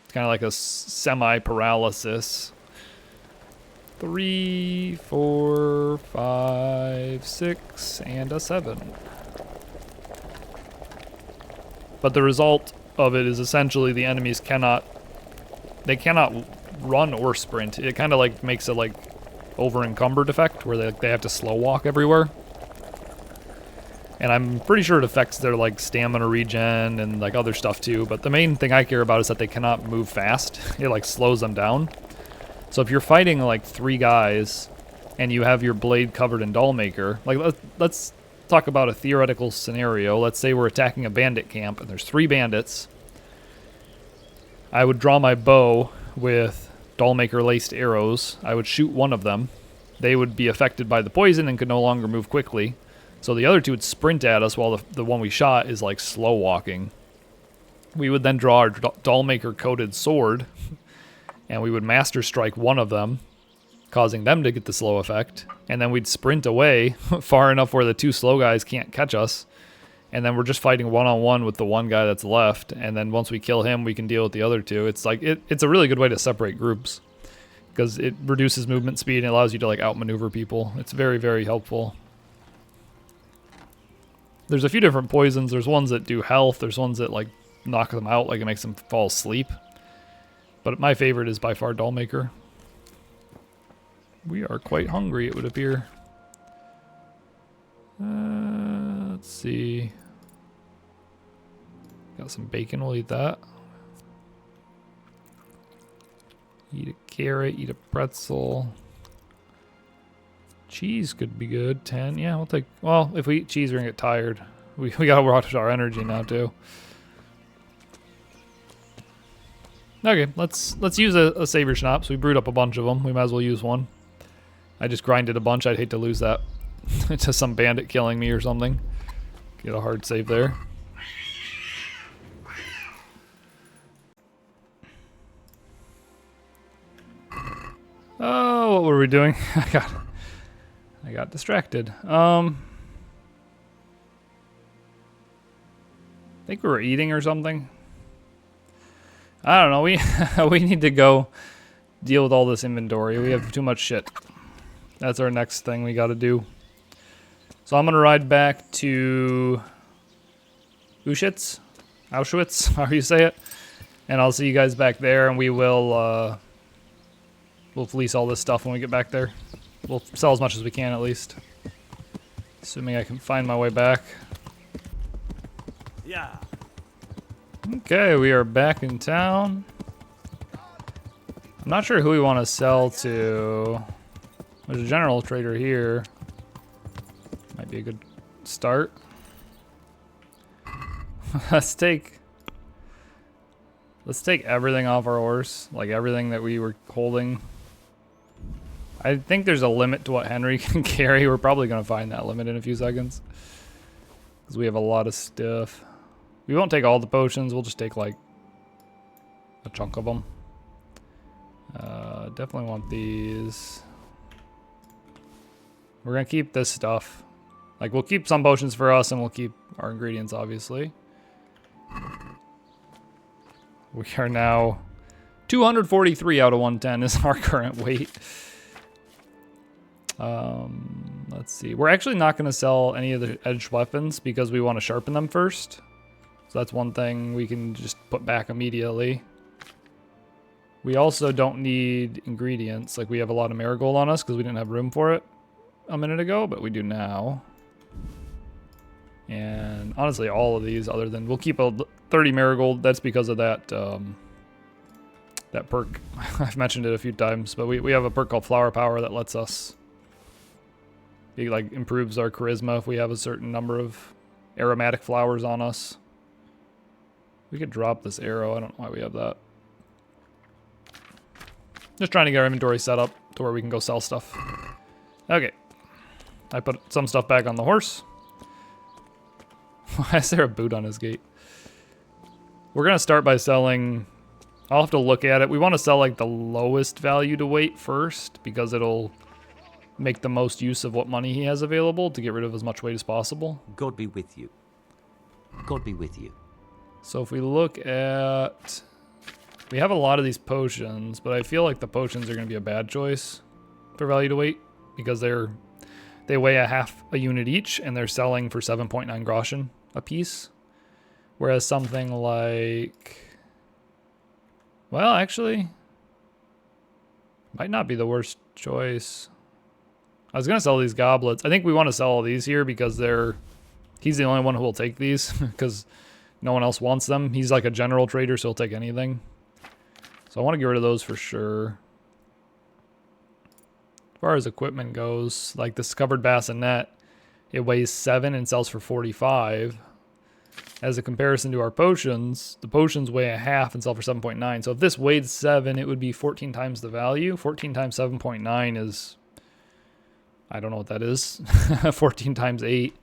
It's kind of like a semi-paralysis. 3, 4, 5, 6, and a 7. But the result of it is essentially the enemies cannot run or sprint. It kind of like makes a like over encumbered effect where they have to slow walk everywhere. And I'm pretty sure it affects their like stamina regen and like other stuff too, but the main thing I care about is that they cannot move fast. It like slows them down. So if you're fighting like 3 guys and you have your blade covered in Dollmaker, like let's talk about a theoretical scenario. Let's say we're attacking a bandit camp and there's 3 bandits. I would draw my bow with Dollmaker laced arrows. I would shoot one of them. They would be affected by the poison and could no longer move quickly. So the other 2 would sprint at us while the one we shot is like slow walking. We would then draw our Dollmaker coated sword and we would master strike one of them, causing them to get the slow effect. And then we'd sprint away far enough where the 2 slow guys can't catch us. And then we're just fighting one-on-one with the one guy that's left. And then once we kill him, we can deal with the other 2. It's like it's a really good way to separate groups because it reduces movement speed and allows you to like outmaneuver people. It's very, very helpful. There's a few different poisons. There's ones that do health. There's ones that like knock them out, like it makes them fall asleep. But my favorite is by far Dollmaker. We are quite hungry, it would appear. Let's see. Got some bacon, we'll eat that. Eat a carrot, eat a pretzel. Cheese could be good. 10. Yeah, we'll take... Well, if we eat cheese, we're going to get tired. We got to watch our energy now, too. Okay, let's use a Savior Schnapps. We brewed up a bunch of them. We might as well use one. I just grinded a bunch. I'd hate to lose that to some bandit killing me or something. Get a hard save there. Oh, what were we doing? I got distracted. I think we were eating or something. I don't know. We need to go deal with all this inventory. We have too much shit. That's our next thing we got to do. So I'm gonna ride back to Auschwitz, however you say it, and I'll see you guys back there, and we'll fleece all this stuff when we get back there. We'll sell as much as we can at least, assuming I can find my way back. Yeah. Okay, we are back in town. I'm not sure who we want to sell to. There's a general trader here. Might be a good start. Let's take everything off our horse, like everything that we were holding. I think there's a limit to what Henry can carry. We're probably going to find that limit in a few seconds because we have a lot of stuff. We won't take all the potions. We'll just take like a chunk of them. Definitely want these. We're gonna keep this stuff. Like, we'll keep some potions for us, and we'll keep our ingredients, obviously. We are now 243 out of 110 is our current weight. Let's see. We're actually not going to sell any of the edged weapons because we want to sharpen them first. So that's one thing we can just put back immediately. We also don't need ingredients. Like, we have a lot of marigold on us because we didn't have room for it a minute ago, but we do now. And honestly, all of these, other than we'll keep a 30 marigold. That's because of that that perk. I've mentioned it a few times, but we have a perk called Flower Power that lets us. It like improves our charisma if we have a certain number of aromatic flowers on us. We could drop this arrow. I don't know why we have that. Just trying to get our inventory set up to where we can go sell stuff. Okay. I put some stuff back on the horse. Why is there a boot on his gate? We're going to start by selling... I'll have to look at it. We want to sell like the lowest value to weight first because it'll make the most use of what money he has available to get rid of as much weight as possible. God be with you. God be with you. So if we look at... We have a lot of these potions, but I feel like the potions are going to be a bad choice for value to weight because they weigh a half a unit each and they're selling for 7.9 groschen a piece. Whereas something like... Well, actually, might not be the worst choice. I was going to sell these goblets. I think we want to sell all these here because he's the only one who will take these because no one else wants them. He's like a general trader, so he'll take anything. So I want to get rid of those for sure. As far as equipment goes, like this covered bassinet, it weighs 7 and sells for 45. As a comparison to our potions, the potions weigh a half and sell for 7.9. So if this weighed 7, it would be 14 times the value. 14 times 7.9 is... I don't know what that is. 14 times 8.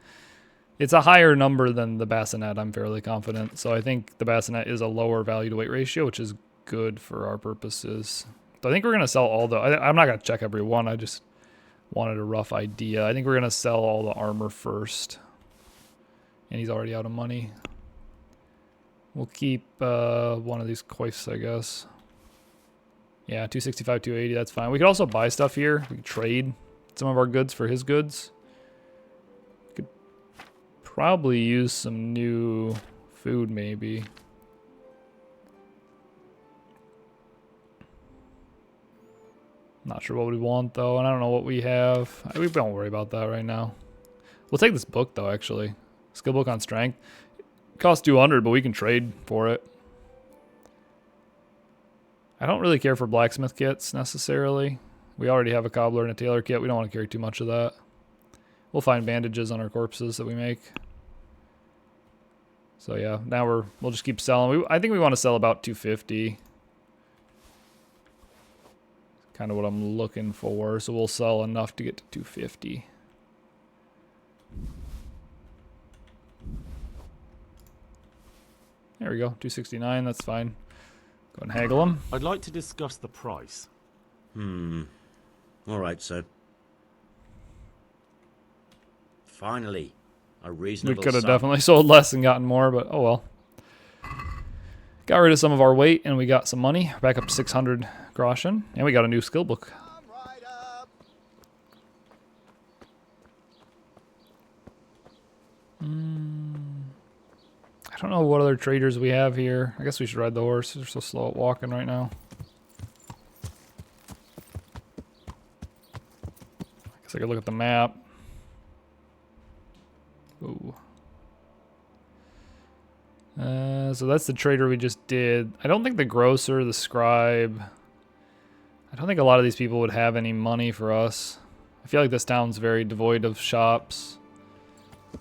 It's a higher number than the bassinet, I'm fairly confident. So I think the bassinet is a lower value to weight ratio, which is good for our purposes. So I think we're going to sell all the... I'm not going to check every one. I just wanted a rough idea. I think we're going to sell all the armor first. And he's already out of money. We'll keep one of these coifs, I guess. Yeah, 265, 280, that's fine. We could also buy stuff here. We could trade some of our goods for his goods. Could probably use some new food, maybe. Not sure what we want, though, and I don't know what we have. We don't worry about that right now. We'll take this book, though, actually. Skill book on strength. It costs 200, but we can trade for it. I don't really care for blacksmith kits, necessarily. We already have a cobbler and a tailor kit. We don't want to carry too much of that. We'll find bandages on our corpses that we make. So yeah, now we'll just keep selling. I think we want to sell about 250. Kind of what I'm looking for. So we'll sell enough to get to 250. There we go, 269, that's fine. Go and haggle them. I'd like to discuss the price. All right, sir. Finally, a reasonable We could have sum. definitely sold less and gotten more, but oh well. Got rid of some of our weight and we got some money. Back up to 600 groschen. And we got a new skill book. I don't know what other traders we have here. I guess we should ride the horse. They're so slow at walking right now. I guess I could look at the map. Ooh. So that's the trader we just did. I don't think the grocer, the scribe... I don't think a lot of these people would have any money for us. I feel like this town's very devoid of shops.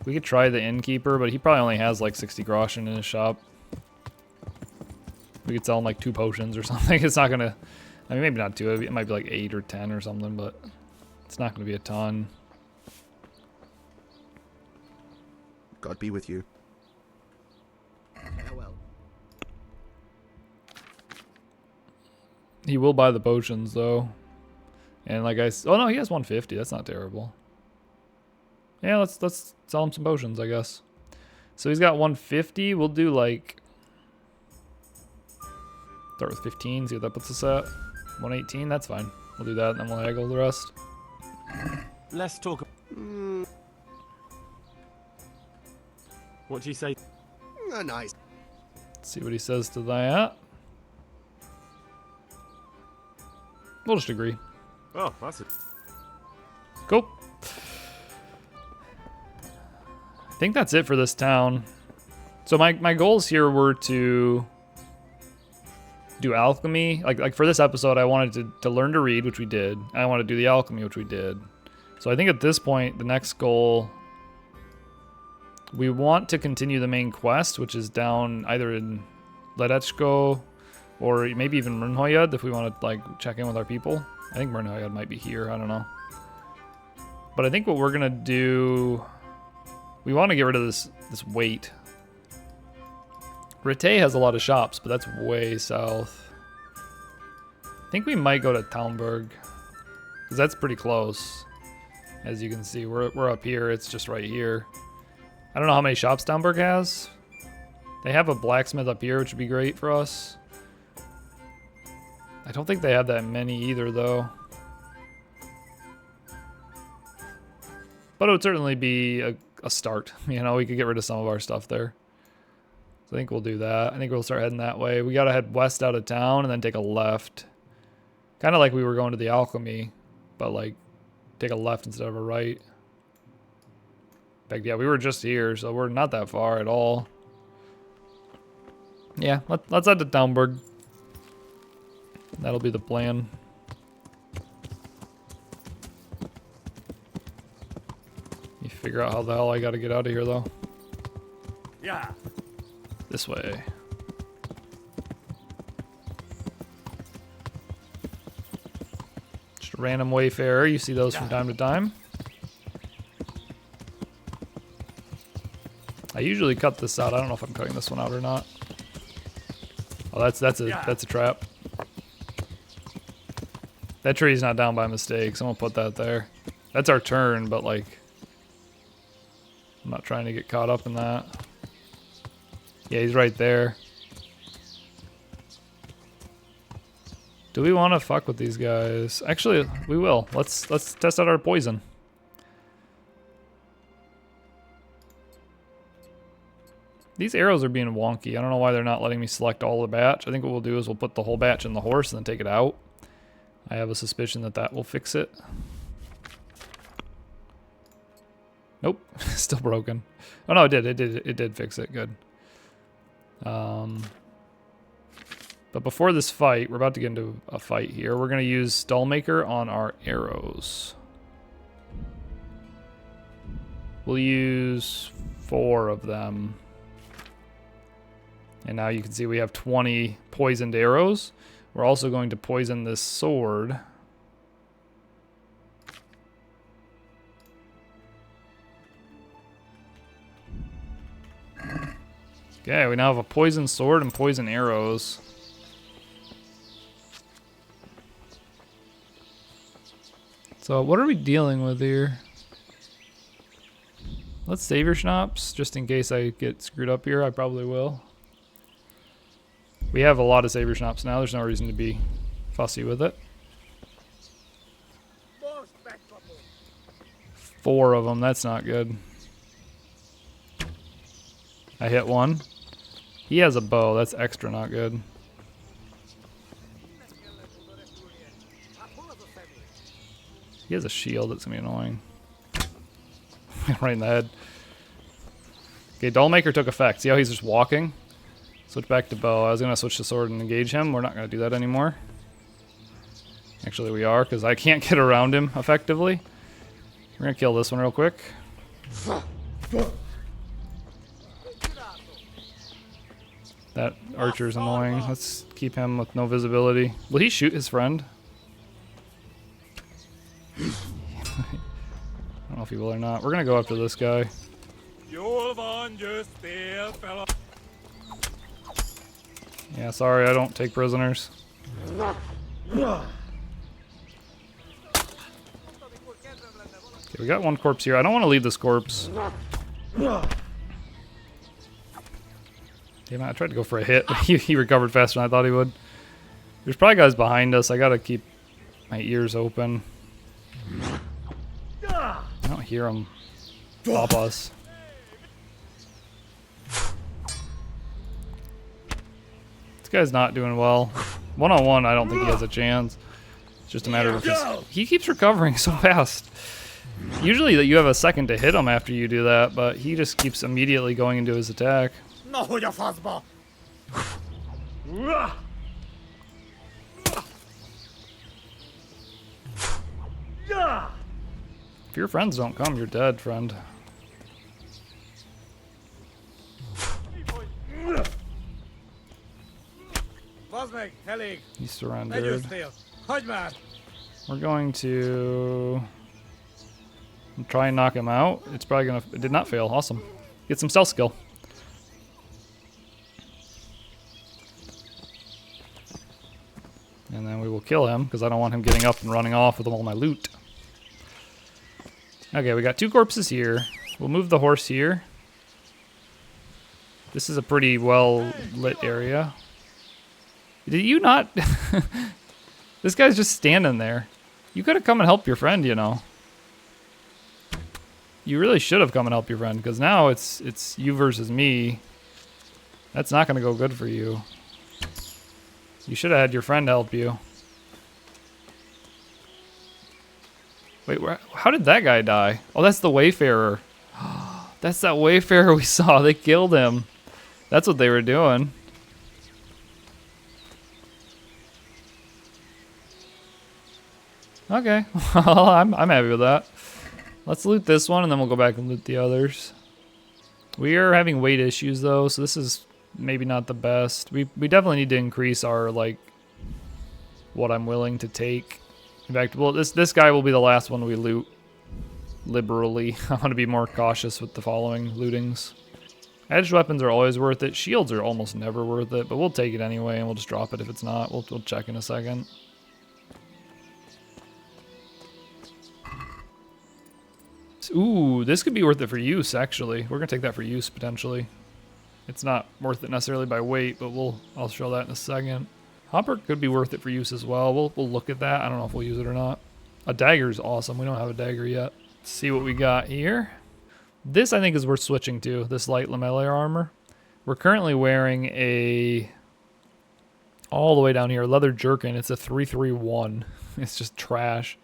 We could try the innkeeper, but he probably only has like 60 groschen in his shop. We could sell him like 2 potions or something. It's not gonna... I mean, maybe not 2. It might be like 8 or 10 or something, but it's not gonna be a ton. God be with you. Farewell. He will buy the potions though. And like oh no, he has 150. That's not terrible. Yeah, let's sell him some potions, I guess. So he's got 150. We'll do like start with 15. See what that puts us at. 118. That's fine. We'll do that, and then we'll haggle the rest. Let's talk. What do you say? Nice. Let's see what he says to that. We'll just agree. Oh, that's it. Cool. I think that's it for this town. So my goals here were to do alchemy. Like for this episode, I wanted to learn to read, which we did. And I wanted to do the alchemy, which we did. So I think at this point, the next goal, we want to continue the main quest, which is down either in Ledechko or maybe even Mrnhoyad if we want to like check in with our people. I think Mrnhoyad might be here. I don't know. But I think what we're gonna do, we want to get rid of this weight. Rite has a lot of shops, but that's way south. I think we might go to Taumberg, because that's pretty close. As you can see, we're up here. It's just right here. I don't know how many shops Taumberg has. They have a blacksmith up here, which would be great for us. I don't think they have that many either, though. But it would certainly be a start. You know, we could get rid of some of our stuff there. So I think we'll do that. I think we'll start heading that way. We gotta head west out of town and then take a left. Kind of like we were going to the alchemy, but like take a left instead of a right. In fact, yeah, we were just here, so we're not that far at all. Yeah, let's head to Taumberg. That'll be the plan. You figure out how the hell I gotta get out of here, though. Yeah. This way. Just a random wayfarer. You see those from time to time. I usually cut this out. I don't know if I'm cutting this one out or not. Oh, that's a trap. That tree's not down by mistake. Someone put that there. That's our turn, but like, I'm not trying to get caught up in that. Yeah, he's right there. Do we want to fuck with these guys? Actually, we will. Let's test out our poison. These arrows are being wonky. I don't know why they're not letting me select all the batch. I think what we'll do is we'll put the whole batch in the horse and then take it out. I have a suspicion that that will fix it. Nope, still broken. Oh no, it did. It did fix it. Good. But before this fight, we're about to get into a fight here. We're gonna use Stallmaker on our arrows. We'll use 4 of them. And now you can see we have 20 poisoned arrows. We're also going to poison this sword. Okay, we now have a poison sword and poison arrows. So what are we dealing with here? Let's save your schnapps, just in case I get screwed up here. I probably will. We have a lot of savior schnapps now. There's no reason to be fussy with it. 4 of them. That's not good. I hit one. He has a bow. That's extra not good. He has a shield. That's going to be annoying. Right in the head. Okay, Dollmaker took effect. See how he's just walking? Switch back to bow. I was going to switch to sword and engage him. We're not going to do that anymore. Actually, we are, because I can't get around him effectively. We're going to kill this one real quick. That archer's annoying. Let's keep him with no visibility. Will he shoot his friend? I don't know if he will or not. We're going to go after this guy. Yeah, sorry, I don't take prisoners. Okay, we got one corpse here. I don't want to leave this corpse. Damn it, I tried to go for a hit, but he recovered faster than I thought he would. There's probably guys behind us. I gotta keep my ears open. I don't hear them pop us. This guy's not doing well. One-on-one, I don't think he has a chance. It's just a matter of he keeps recovering so fast. Usually that you have a second to hit him after you do that, but he just keeps immediately going into his attack. If your friends don't come, you're dead, friend. He's surrendered. We're going to try and knock him out. It's probably gonna. It did not fail. Awesome. Get some stealth skill. And then we will kill him because I don't want him getting up and running off with all my loot. Okay, we got 2 corpses here. We'll move the horse here. This is a pretty well lit area. Did you not? This guy's just standing there. You could have come and helped your friend, you know. You really should have come and helped your friend, because now it's you versus me. That's not going to go good for you. You should have had your friend help you. Wait, how did that guy die? Oh, that's the Wayfarer. That's that Wayfarer we saw. They killed him. That's what they were doing. Okay, well, I'm happy with that. Let's loot this one, and then we'll go back and loot the others. We are having weight issues, though, so this is maybe not the best. We definitely need to increase our, like, what I'm willing to take. In fact, well, this guy will be the last one we loot liberally. I'm going to be more cautious with the following lootings. Edged weapons are always worth it. Shields are almost never worth it, but we'll take it anyway, and we'll just drop it if it's not. We'll check in a second. Ooh, this could be worth it for use, actually. We're going to take that for use, potentially. It's not worth it necessarily by weight, but I'll show that in a second. Hopper could be worth it for use as well. We'll look at that. I don't know if we'll use it or not. A dagger is awesome. We don't have a dagger yet. Let's see what we got here. This, I think, is worth switching to, this light lamellar armor. We're currently wearing a, all the way down here, leather jerkin. It's a 331. It's just trash.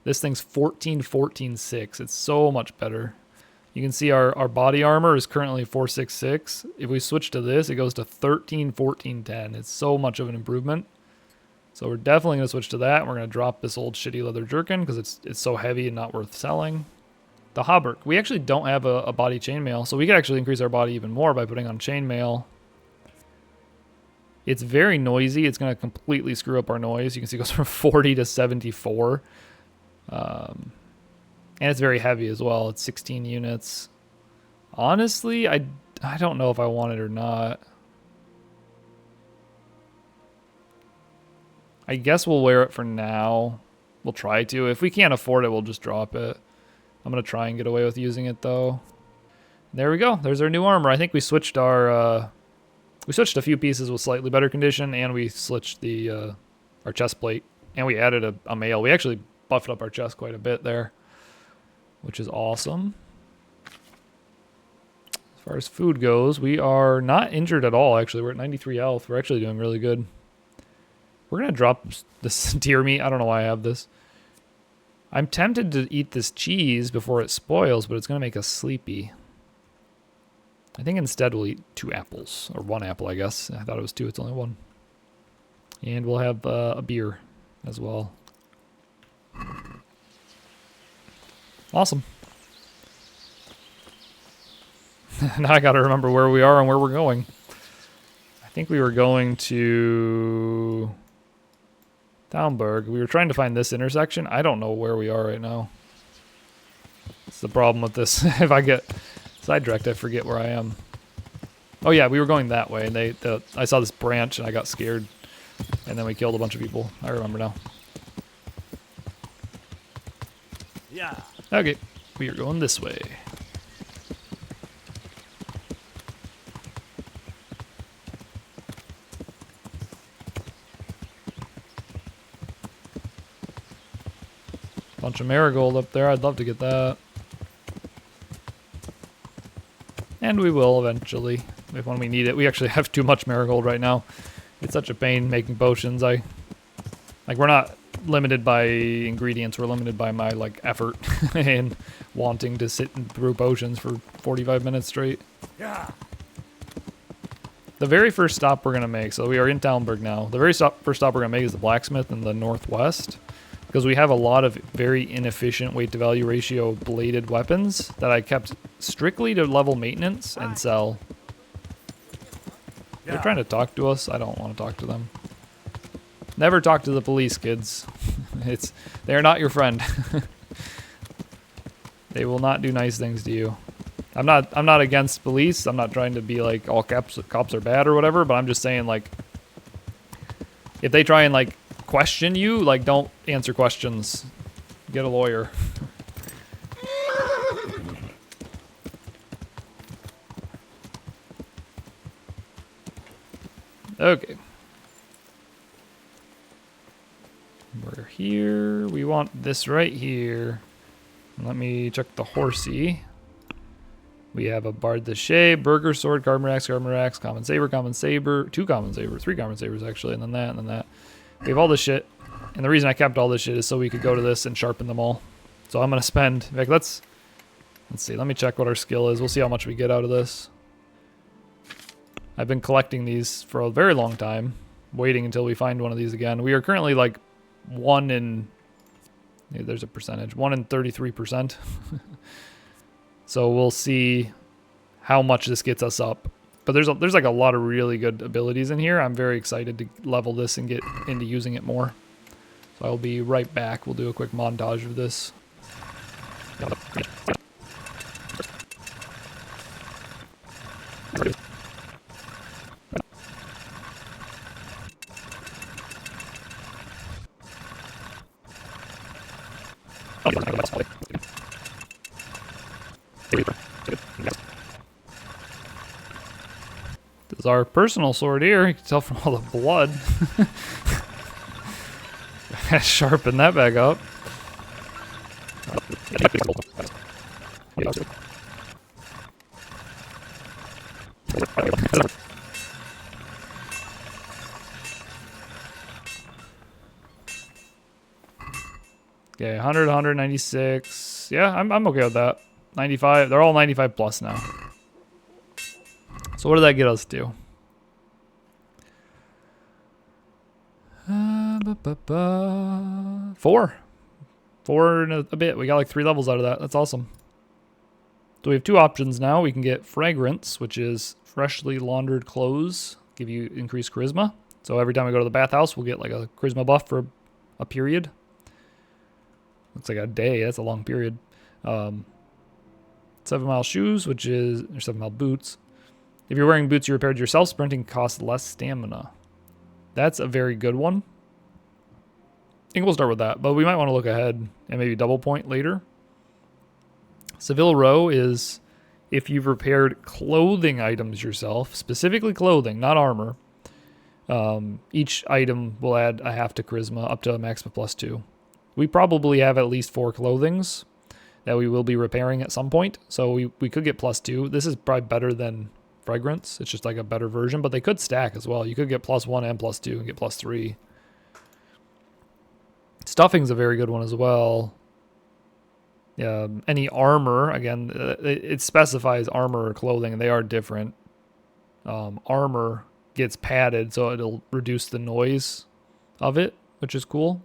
This thing's 14-14-6. It's so much better. You can see our body armor is currently 466. If we switch to this, it goes to 13-14-10. It's so much of an improvement. So we're definitely going to switch to that. We're going to drop this old shitty leather jerkin because it's so heavy and not worth selling. The hauberk. We actually don't have a body chainmail, so we could actually increase our body even more by putting on chainmail. It's very noisy. It's going to completely screw up our noise. You can see it goes from 40 to 74. And it's very heavy as well. It's 16 units. Honestly, I don't know if I want it or not. I guess we'll wear it for now. We'll try to. If we can't afford it, we'll just drop it. I'm going to try and get away with using it, though. There we go. There's our new armor. I think we switched our... we switched a few pieces with slightly better condition, and we switched the our chest plate. And we added a mail. We actually buffed up our chest quite a bit there, which is awesome. As far as food goes, we are not injured at all, actually. We're at 93 health. We're actually doing really good. We're going to drop this deer meat. I don't know why I have this. I'm tempted to eat this cheese before it spoils, but it's going to make us sleepy. I think instead we'll eat 2 apples, or 1 apple, I guess. I thought it was 2. It's only 1. And we'll have a beer as well. Awesome. Now I got to remember where we are and where we're going. I think we were going to Taumberg. We were trying to find this intersection. I don't know where we are right now. It's the problem with this. If I get sidetracked, I forget where I am. Oh yeah, we were going that way, and I saw this branch, and I got scared, and then we killed a bunch of people. I remember now. Yeah. Okay, we are going this way. Bunch of marigold up there. I'd love to get that. And we will eventually, if when we need it. We actually have too much marigold right now. It's such a pain making potions. Like, we're not limited by ingredients. We're limited by my, like, effort and wanting to sit and brew potions for 45 minutes straight. Yeah. The very first stop we're going to make, so we are in Taumberg now. The very first stop we're going to make is the blacksmith in the northwest. Because we have a lot of very inefficient weight to value ratio bladed weapons that I kept strictly to level maintenance and sell. Yeah. They're trying to talk to us. I don't want to talk to them. Never talk to the police, kids. They're not your friend. They will not do nice things to you. I'm not against police. I'm not trying to be like all cops are bad or whatever, but I'm just saying, like, if they try and, like, question you, like, don't answer questions. Get a lawyer. Okay. We're here. We want this right here. Let me check the horsey. We have a Bard the Shea, Burger Sword, Carbon Axe, Common Saber, 2 Common Sabers, 3 Common Sabers actually, and then that, and then that. We have all this shit, and the reason I kept all this shit is so we could go to this and sharpen them all. So I'm gonna spend, in fact, let's see, let me check what our skill is. We'll see how much we get out of this. I've been collecting these for a very long time, waiting until we find one of these again. We are currently like 1 in, yeah, there's a percentage, 1 in 33%. So we'll see how much this gets us up. But there's like a lot of really good abilities in here. I'm very excited to level this and get into using it more. So I'll be right back. We'll do a quick montage of this. This is our personal sword here. You can tell from all the blood. Sharpen that back up. Okay, 100, 196. Yeah, I'm okay with that. 95. They're all 95 plus now. So what did that get us to? 4. 4 and a bit. We got like 3 levels out of that. That's awesome. So we have 2 options now. We can get Fragrance, which is freshly laundered clothes. Give you increased charisma. So every time we go to the bathhouse, we'll get like a charisma buff for a period. Looks like a day. That's a long period. 7-mile shoes, which is, or 7-mile boots. If you're wearing boots you repaired yourself, sprinting costs less stamina. That's a very good one. I think we'll start with that, but we might want to look ahead and maybe double point later. Seville Row is if you've repaired clothing items yourself, specifically clothing, not armor. Each item will add a half to charisma up to a maximum +2. We probably have at least 4 clothings that we will be repairing at some point, so we could get +2. This is probably better than Fragrance. It's just like a better version, but they could stack as well. You could get +1 and +2 and get +3. Stuffing's a very good one as well. Any armor, again, it specifies armor or clothing, and they are different. Armor gets padded, so it'll reduce the noise of it, which is cool.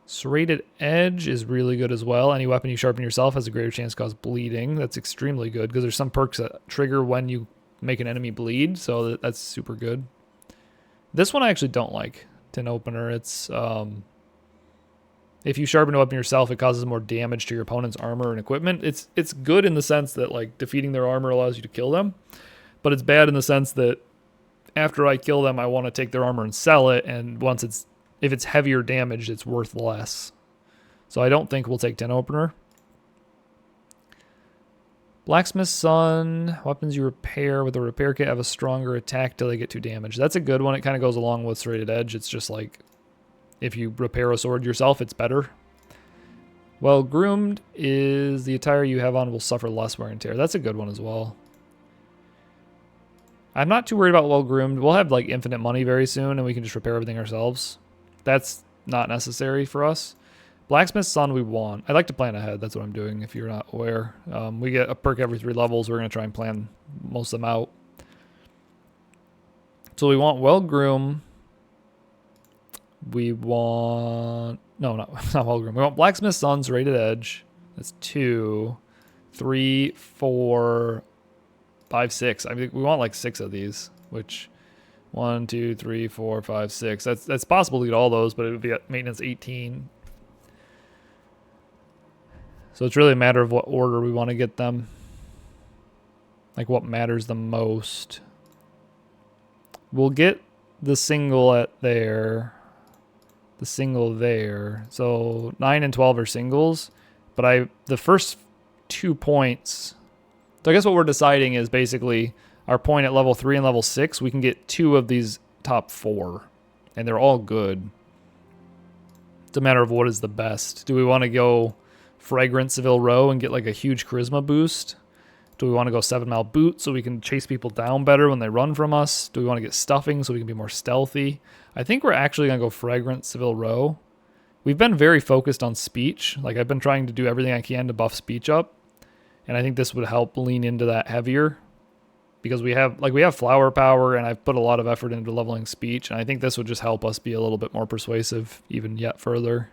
Serrated Edge is really good as well. Any weapon you sharpen yourself has a greater chance to cause bleeding. That's extremely good because there's some perks that trigger when you make an enemy bleed, so that's super good. This one I actually don't like. Tin Opener. It's if you sharpen a weapon yourself, it causes more damage to your opponent's armor and equipment. It's good in the sense that like defeating their armor allows you to kill them. but it's bad in the sense that after I kill them, I want to take their armor and sell it, and if it's heavier damage, it's worth less. So I don't think we'll take tin opener. Blacksmith's Son, weapons you repair with a repair kit have a stronger attack till they get 2 damage. That's a good one. It kind of goes along with Serrated Edge. It's just like, if you repair a sword yourself, it's better. Well groomed is the attire you have on will suffer less wear and tear. That's a good one as well. I'm not too worried about well groomed. We'll have like infinite money very soon and we can just repair everything ourselves. That's not necessary for us. Blacksmith's Son we want. I like to plan ahead. That's what I'm doing if you're not aware. We get a perk every 3 levels. We're going to try and plan most of them out. So we want well groomed. We want... No, not well groomed. We want Blacksmith's Son's Rated Edge. That's 2, 3, 4, 5, 6. I mean, we want like 6 of these, which 1, 2, 3, 4, 5, 6. That's possible to get all those, but it would be at maintenance 18. So it's really a matter of what order we want to get them. Like what matters the most. We'll get the single at there. The single there. So 9 and 12 are singles. But the first 2 points. So I guess what we're deciding is basically our point at level 3 and level 6. We can get 2 of these top 4. And they're all good. It's a matter of what is the best. Do we want to go Fragrant Seville Row and get like a huge charisma boost? Do we want to go 7 Mile Boot so we can chase people down better when they run from us? Do we want to get Stuffing so we can be more stealthy? I think we're actually going to go Fragrant Seville Row. We've been very focused on speech. Like I've been trying to do everything I can to buff speech up. And I think this would help lean into that heavier. Because we have flower power and I've put a lot of effort into leveling speech. And I think this would just help us be a little bit more persuasive even yet further.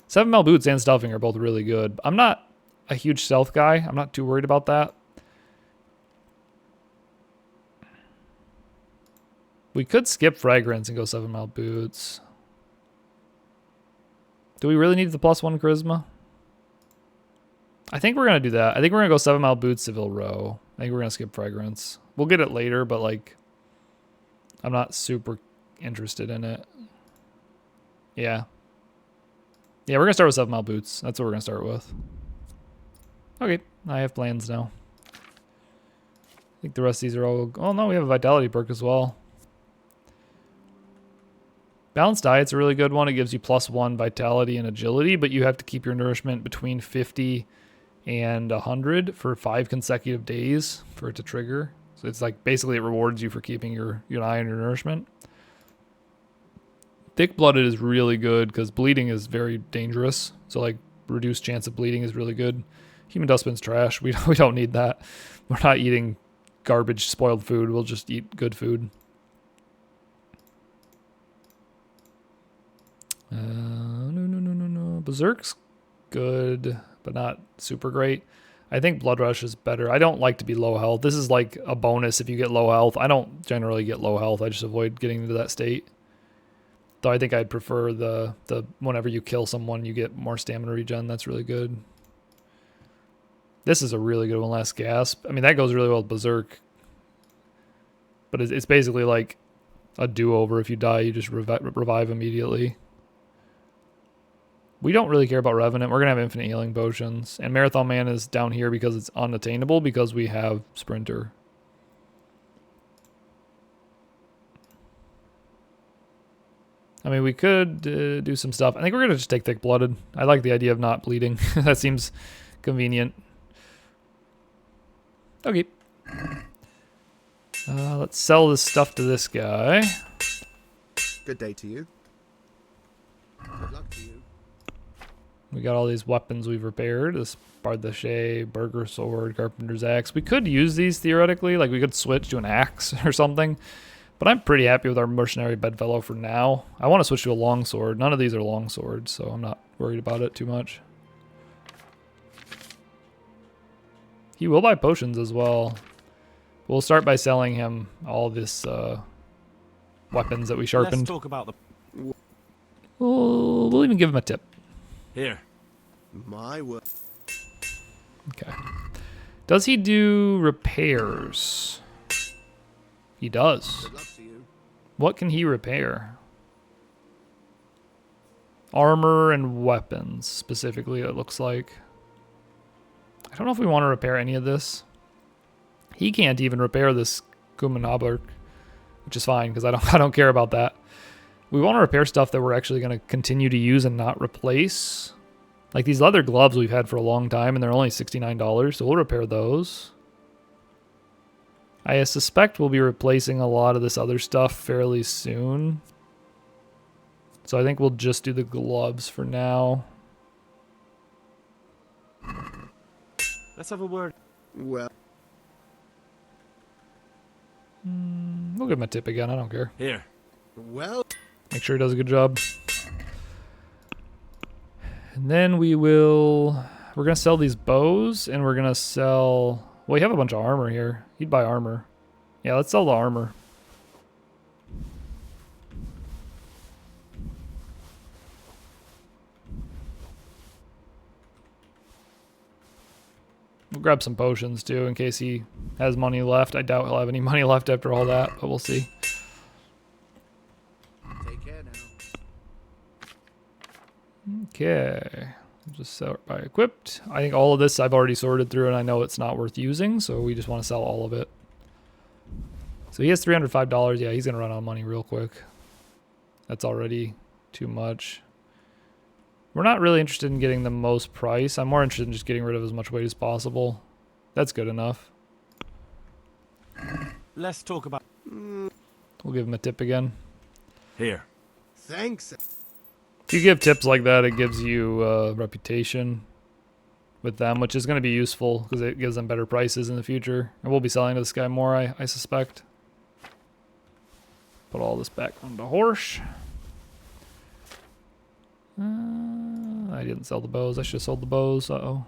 7 Mile Boots and Stuffing are both really good. I'm not a huge stealth guy. I'm not too worried about that. We could skip Fragrance and go 7 Mile Boots. Do we really need the +1 charisma? I think we're going to do that. I think we're going to go 7 Mile Boots, Seville Row. I think we're going to skip Fragrance. We'll get it later, but like, I'm not super interested in it. Yeah. Yeah, we're going to start with 7 Mile Boots. That's what we're going to start with. Okay, I have plans now. I think the rest of these are all... Oh, no, we have a Vitality perk as well. Balanced Diet's a really good one. It gives you +1 Vitality and Agility, but you have to keep your nourishment between 50 and 100 for 5 consecutive days for it to trigger. So it's like basically it rewards you for keeping your eye on your nourishment. Thick-blooded is really good because bleeding is very dangerous. So like reduced chance of bleeding is really good. Human Dustbin's trash. We don't need that. We're not eating garbage, spoiled food. We'll just eat good food. No. Berserk's good, but not super great. I think Blood Rush is better. I don't like to be low health. This is like a bonus if you get low health. I don't generally get low health. I just avoid getting into that state. Though I think I'd prefer the whenever you kill someone, you get more stamina regen. That's really good. This is a really good one, Last Gasp. I mean, that goes really well with Berserk. But it's basically like a do-over. If you die, you just revive immediately. We don't really care about Revenant. We're going to have infinite healing potions. And Marathon Man is down here because it's unattainable because we have Sprinter. I mean, we could do some stuff. I think we're going to just take Thick-Blooded. I like the idea of not bleeding. That seems convenient. Okay. Let's sell this stuff to this guy. Good day to you. Good luck to you. We got all these weapons we've repaired. This Bardachet, Burger Sword, Carpenter's Axe. We could use these theoretically. Like we could switch to an axe or something. But I'm pretty happy with our Mercenary Bedfellow for now. I want to switch to a longsword. None of these are longswords, so I'm not worried about it too much. He will buy potions as well. We'll start by selling him all this weapons that we sharpened. Let's talk about the... We'll even give him a tip. Here. My word. Okay. Does he do repairs? He does. Good luck to you. What can he repair? Armor and weapons, specifically, it looks like. I don't know if we want to repair any of this. He can't even repair this Somnambulant, which is fine, because I don't care about that. We want to repair stuff that we're actually going to continue to use and not replace. Like these leather gloves we've had for a long time, and they're only $69, so we'll repair those. I suspect we'll be replacing a lot of this other stuff fairly soon. So I think we'll just do the gloves for now. Let's have a word. Well, We'll give him a tip again, I don't care. Here. well, Make sure he does a good job. And then we're going to sell these bows, and we're going to sell... Well, we have a bunch of armor here. He'd buy armor. Yeah, let's sell the armor. We'll grab some potions, too, in case he has money left. I doubt he'll have any money left after all that, but we'll see. take care now. Okay. We'll just sell it by equipped. I think all of this I've already sorted through, and I know it's not worth using, so we just want to sell all of it. So he has $305. Yeah, he's going to run out of money real quick. That's already too much. We're not really interested in getting the most price. I'm more interested in just getting rid of as much weight as possible. That's good enough. Let's talk about... We'll give him a tip again. Here. Thanks. If you give tips like that, it gives you reputation with them, which is going to be useful because it gives them better prices in the future. And we'll be selling to this guy more, I suspect. Put all this back on the horse. I didn't sell the bows. I should have sold the bows. Uh-oh.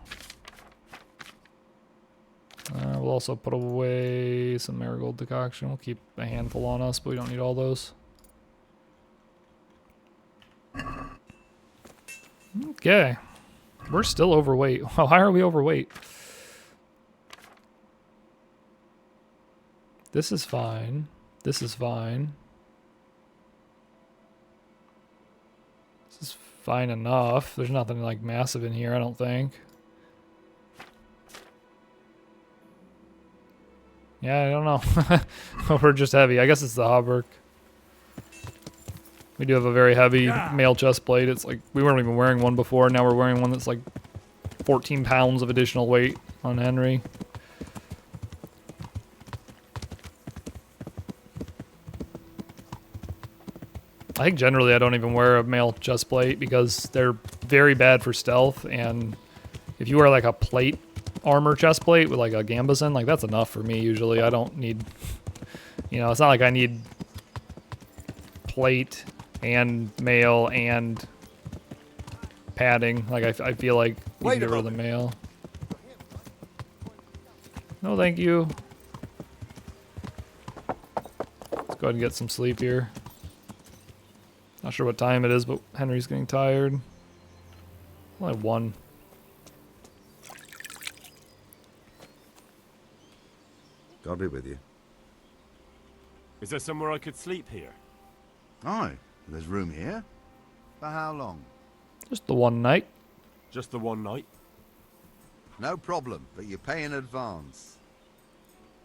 We'll also put away some marigold decoction. We'll keep a handful on us, but we don't need all those. Okay. We're still overweight. Why are we overweight? This is fine. This is fine. This is fine enough. There's nothing like massive in here, I don't think. Yeah, I don't know. We're just heavy. I guess it's the hauberk. We do have a very heavy male chest plate. It's like we weren't even wearing one before. Now we're wearing one that's like 14 pounds of additional weight on Henry. I think generally I don't even wear a male chest plate because they're very bad for stealth, and if you wear like a plate armor chest plate with like a gambeson, like that's enough for me usually. I don't need, you know, it's not like I need plate and mail and padding. Like I feel like you can get rid of the mail. No, thank you. Let's go ahead and get some sleep here. Not sure what time it is, but Henry's getting tired. Only one. God be with you. Is there somewhere I could sleep here? Aye, there's room here. For how long? Just the one night. Just the one night? No problem, but you pay in advance.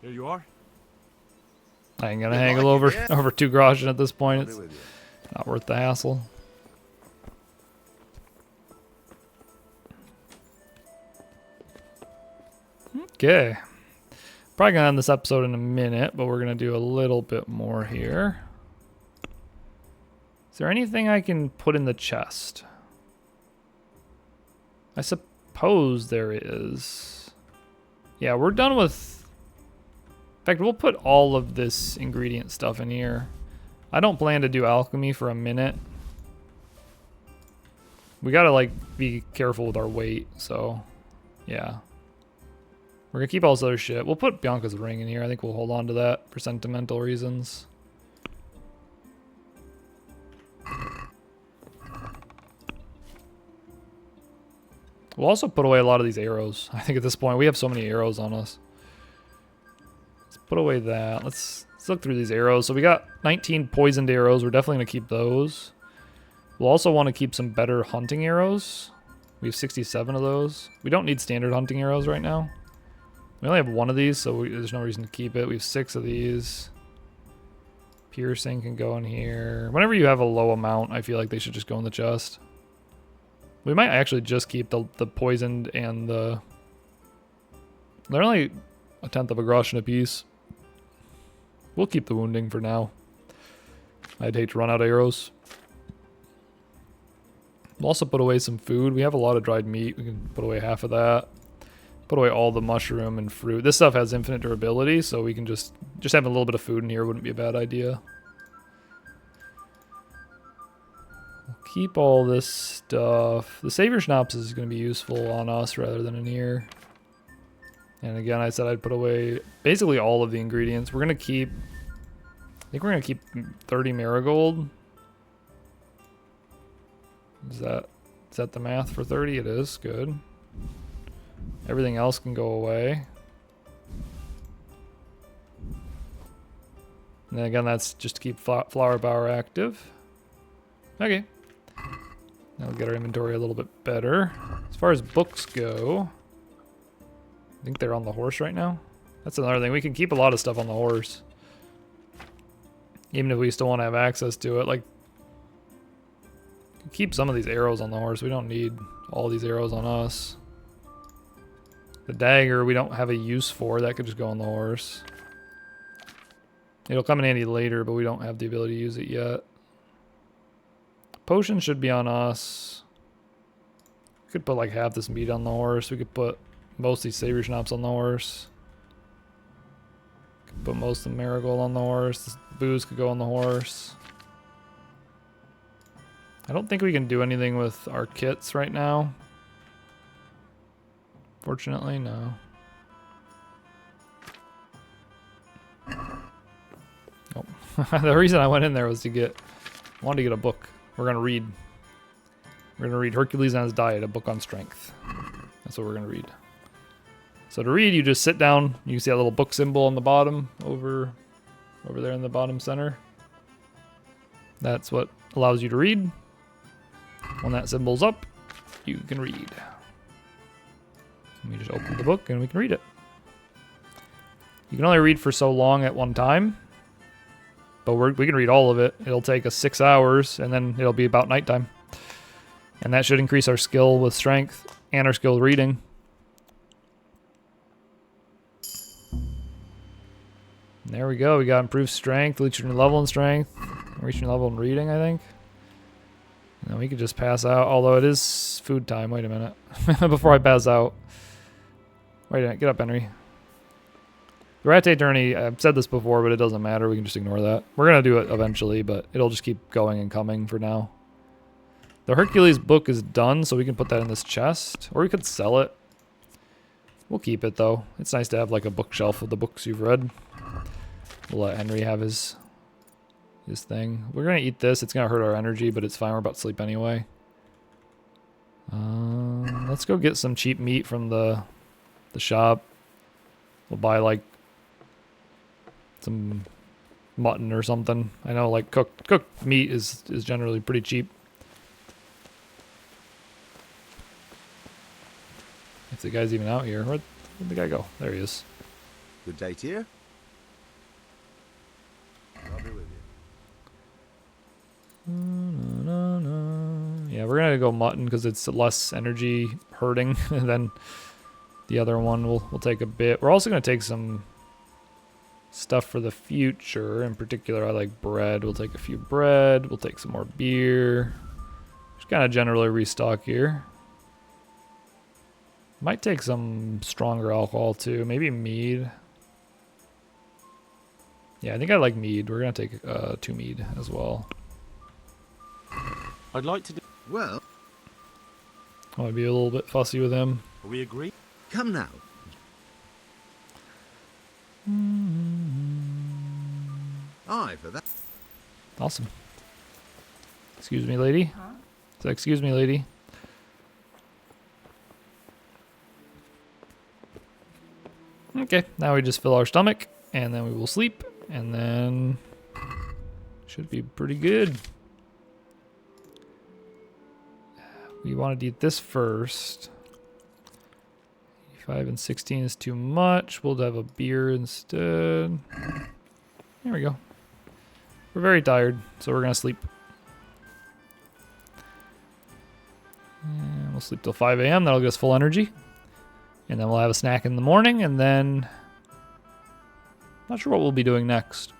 Here you are. I ain't gonna You haggle like over it, yeah? over 2 groschen at this point. God be It's with you. not worth the hassle. Okay. Probably gonna end this episode in a minute, but we're gonna do a little bit more here. Is there anything I can put in the chest? I suppose there is. Yeah, we're done with... In fact, we'll put all of this ingredient stuff in here. I don't plan to do alchemy for a minute. We gotta, like, be careful with our weight, so... Yeah. We're gonna keep all this other shit. We'll put Bianca's ring in here. I think we'll hold on to that for sentimental reasons. We'll also put away a lot of these arrows. I think at this point, we have so many arrows on us. Let's put away that. Let's Let's look through these arrows. So we got 19 poisoned arrows. We're definitely going to keep those. We'll also want to keep some better hunting arrows. We have 67 of those. We don't need standard hunting arrows right now. We only have one of these, so there's no reason to keep it. We have 6 of these. Piercing can go in here. Whenever you have a low amount, I feel like they should just go in the chest. We might actually just keep the poisoned and the... They're only a tenth of a groschen apiece. We'll keep the wounding for now. I'd hate to run out of arrows. We'll also put away some food. We have a lot of dried meat. We can put away half of that. Put away all the mushroom and fruit. This stuff has infinite durability, so we can just have a little bit of food in here wouldn't be a bad idea. We'll keep all this stuff. The Savior Schnapps is going to be useful on us rather than in here. And again, I said I'd put away basically all of the ingredients. We're going to keep... I think we're going to keep 30 marigold. Is that the math for 30? It is. Good. Everything else can go away. And then again, that's just to keep flower power active. Okay. That'll get our inventory a little bit better. As far as books go, I think they're on the horse right now. That's another thing. We can keep a lot of stuff on the horse. Even if we still want to have access to it. Like, keep some of these arrows on the horse. We don't need all these arrows on us. The dagger we don't have a use for. That could just go on the horse. It'll come in handy later, but we don't have the ability to use it yet. Potion should be on us. We could put like half this meat on the horse. We could put most of these Savior Schnapps on the horse. Could put most of the marigold on the horse. This booze could go on the horse. I don't think we can do anything with our kits right now. Fortunately, no. Oh. The reason I went in there was I wanted to get a book. We're going to read. We're going to read Hercules and His Diet, a book on strength. That's what we're going to read. So to read, you just sit down. You can see that little book symbol on the bottom over there in the bottom center. That's what allows you to read. When that symbol's up, you can read. We just open the book and we can read it. You can only read for so long at one time, but we can read all of it. It'll take us 6 hours, and then it'll be about nighttime. And that should increase our skill with strength and our skill with reading. And there we go. We got improved strength, reaching a level in strength, reaching a level in reading, I think. And then we could just pass out, although it is food time. Wait a minute. Before I pass out. Wait a minute. Get up, Henry. The Ratate Journey, I've said this before, but it doesn't matter. We can just ignore that. We're going to do it eventually, but it'll just keep going and coming for now. The Hercules book is done, so we can put that in this chest. Or we could sell it. We'll keep it, though. It's nice to have like a bookshelf of the books you've read. We'll let Henry have his thing. We're going to eat this. It's going to hurt our energy, but it's fine. We're about to sleep anyway. Let's go get some cheap meat from the shop. We'll buy like some mutton or something. I know like cooked meat is generally pretty cheap. If the guy's even out here. Where'd the guy go? There he is. Good day to you. I'll be with you. Yeah, we're gonna go mutton because it's less energy hurting than the other one. We'll take a bit. We're also gonna take some stuff for the future. In particular, I like bread. We'll take a few bread. We'll take some more beer. Just kind of generally restock here. Might take some stronger alcohol too. Maybe mead. Yeah, I think I like mead. We're gonna take 2 mead as well. I'd like to do... Well, I want to be a little bit fussy with him. Are we agreed? come now. Aye, for that. Awesome. Excuse me, lady. Huh? So, excuse me, lady. Okay, now we just fill our stomach, and then we will sleep, And then should be pretty good. We want to eat this first. 5 and 16 is too much. We'll have a beer instead. There we go. We're very tired, so we're going to sleep. And we'll sleep till 5 a.m. That'll give us full energy. And then we'll have a snack in the morning, and then... Not sure what we'll be doing next.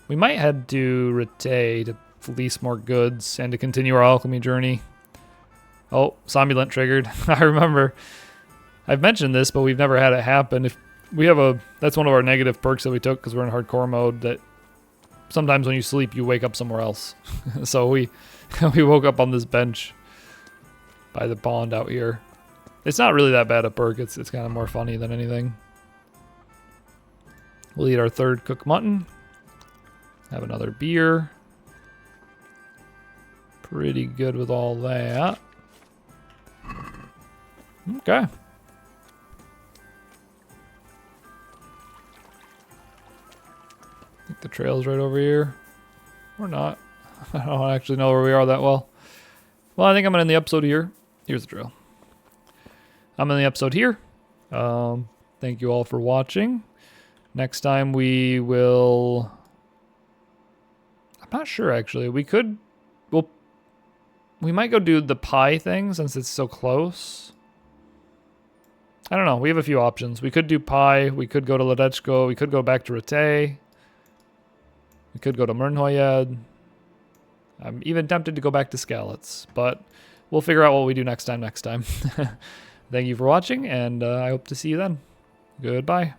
We might head to Rete to fleece more goods and to continue our alchemy journey. Oh, Somnambulant triggered. I remember. I've mentioned this, but we've never had it happen. If we have a... That's one of our negative perks that we took because we're in hardcore mode, that sometimes when you sleep, you wake up somewhere else. So we woke up on this bench by the pond out here. It's not really that bad a perk. It's kind of more funny than anything. We'll eat our third cooked mutton. Have another beer. Pretty good with all that. Okay. I think the trail's right over here. Or not. I don't actually know where we are that well. Well, I think I'm going to end the episode here. Here's the trail. I'm in the episode here. Thank you all for watching. Next time we will... I'm not sure, actually. We might go do the pie thing since it's so close. I don't know. We have a few options. We could do pie. We could go to Ledechko. We could go back to Rete. We could go to Mernhoyed. I'm even tempted to go back to Skalitz, but we'll figure out what we do next time. Thank you for watching, and I hope to see you then. Goodbye.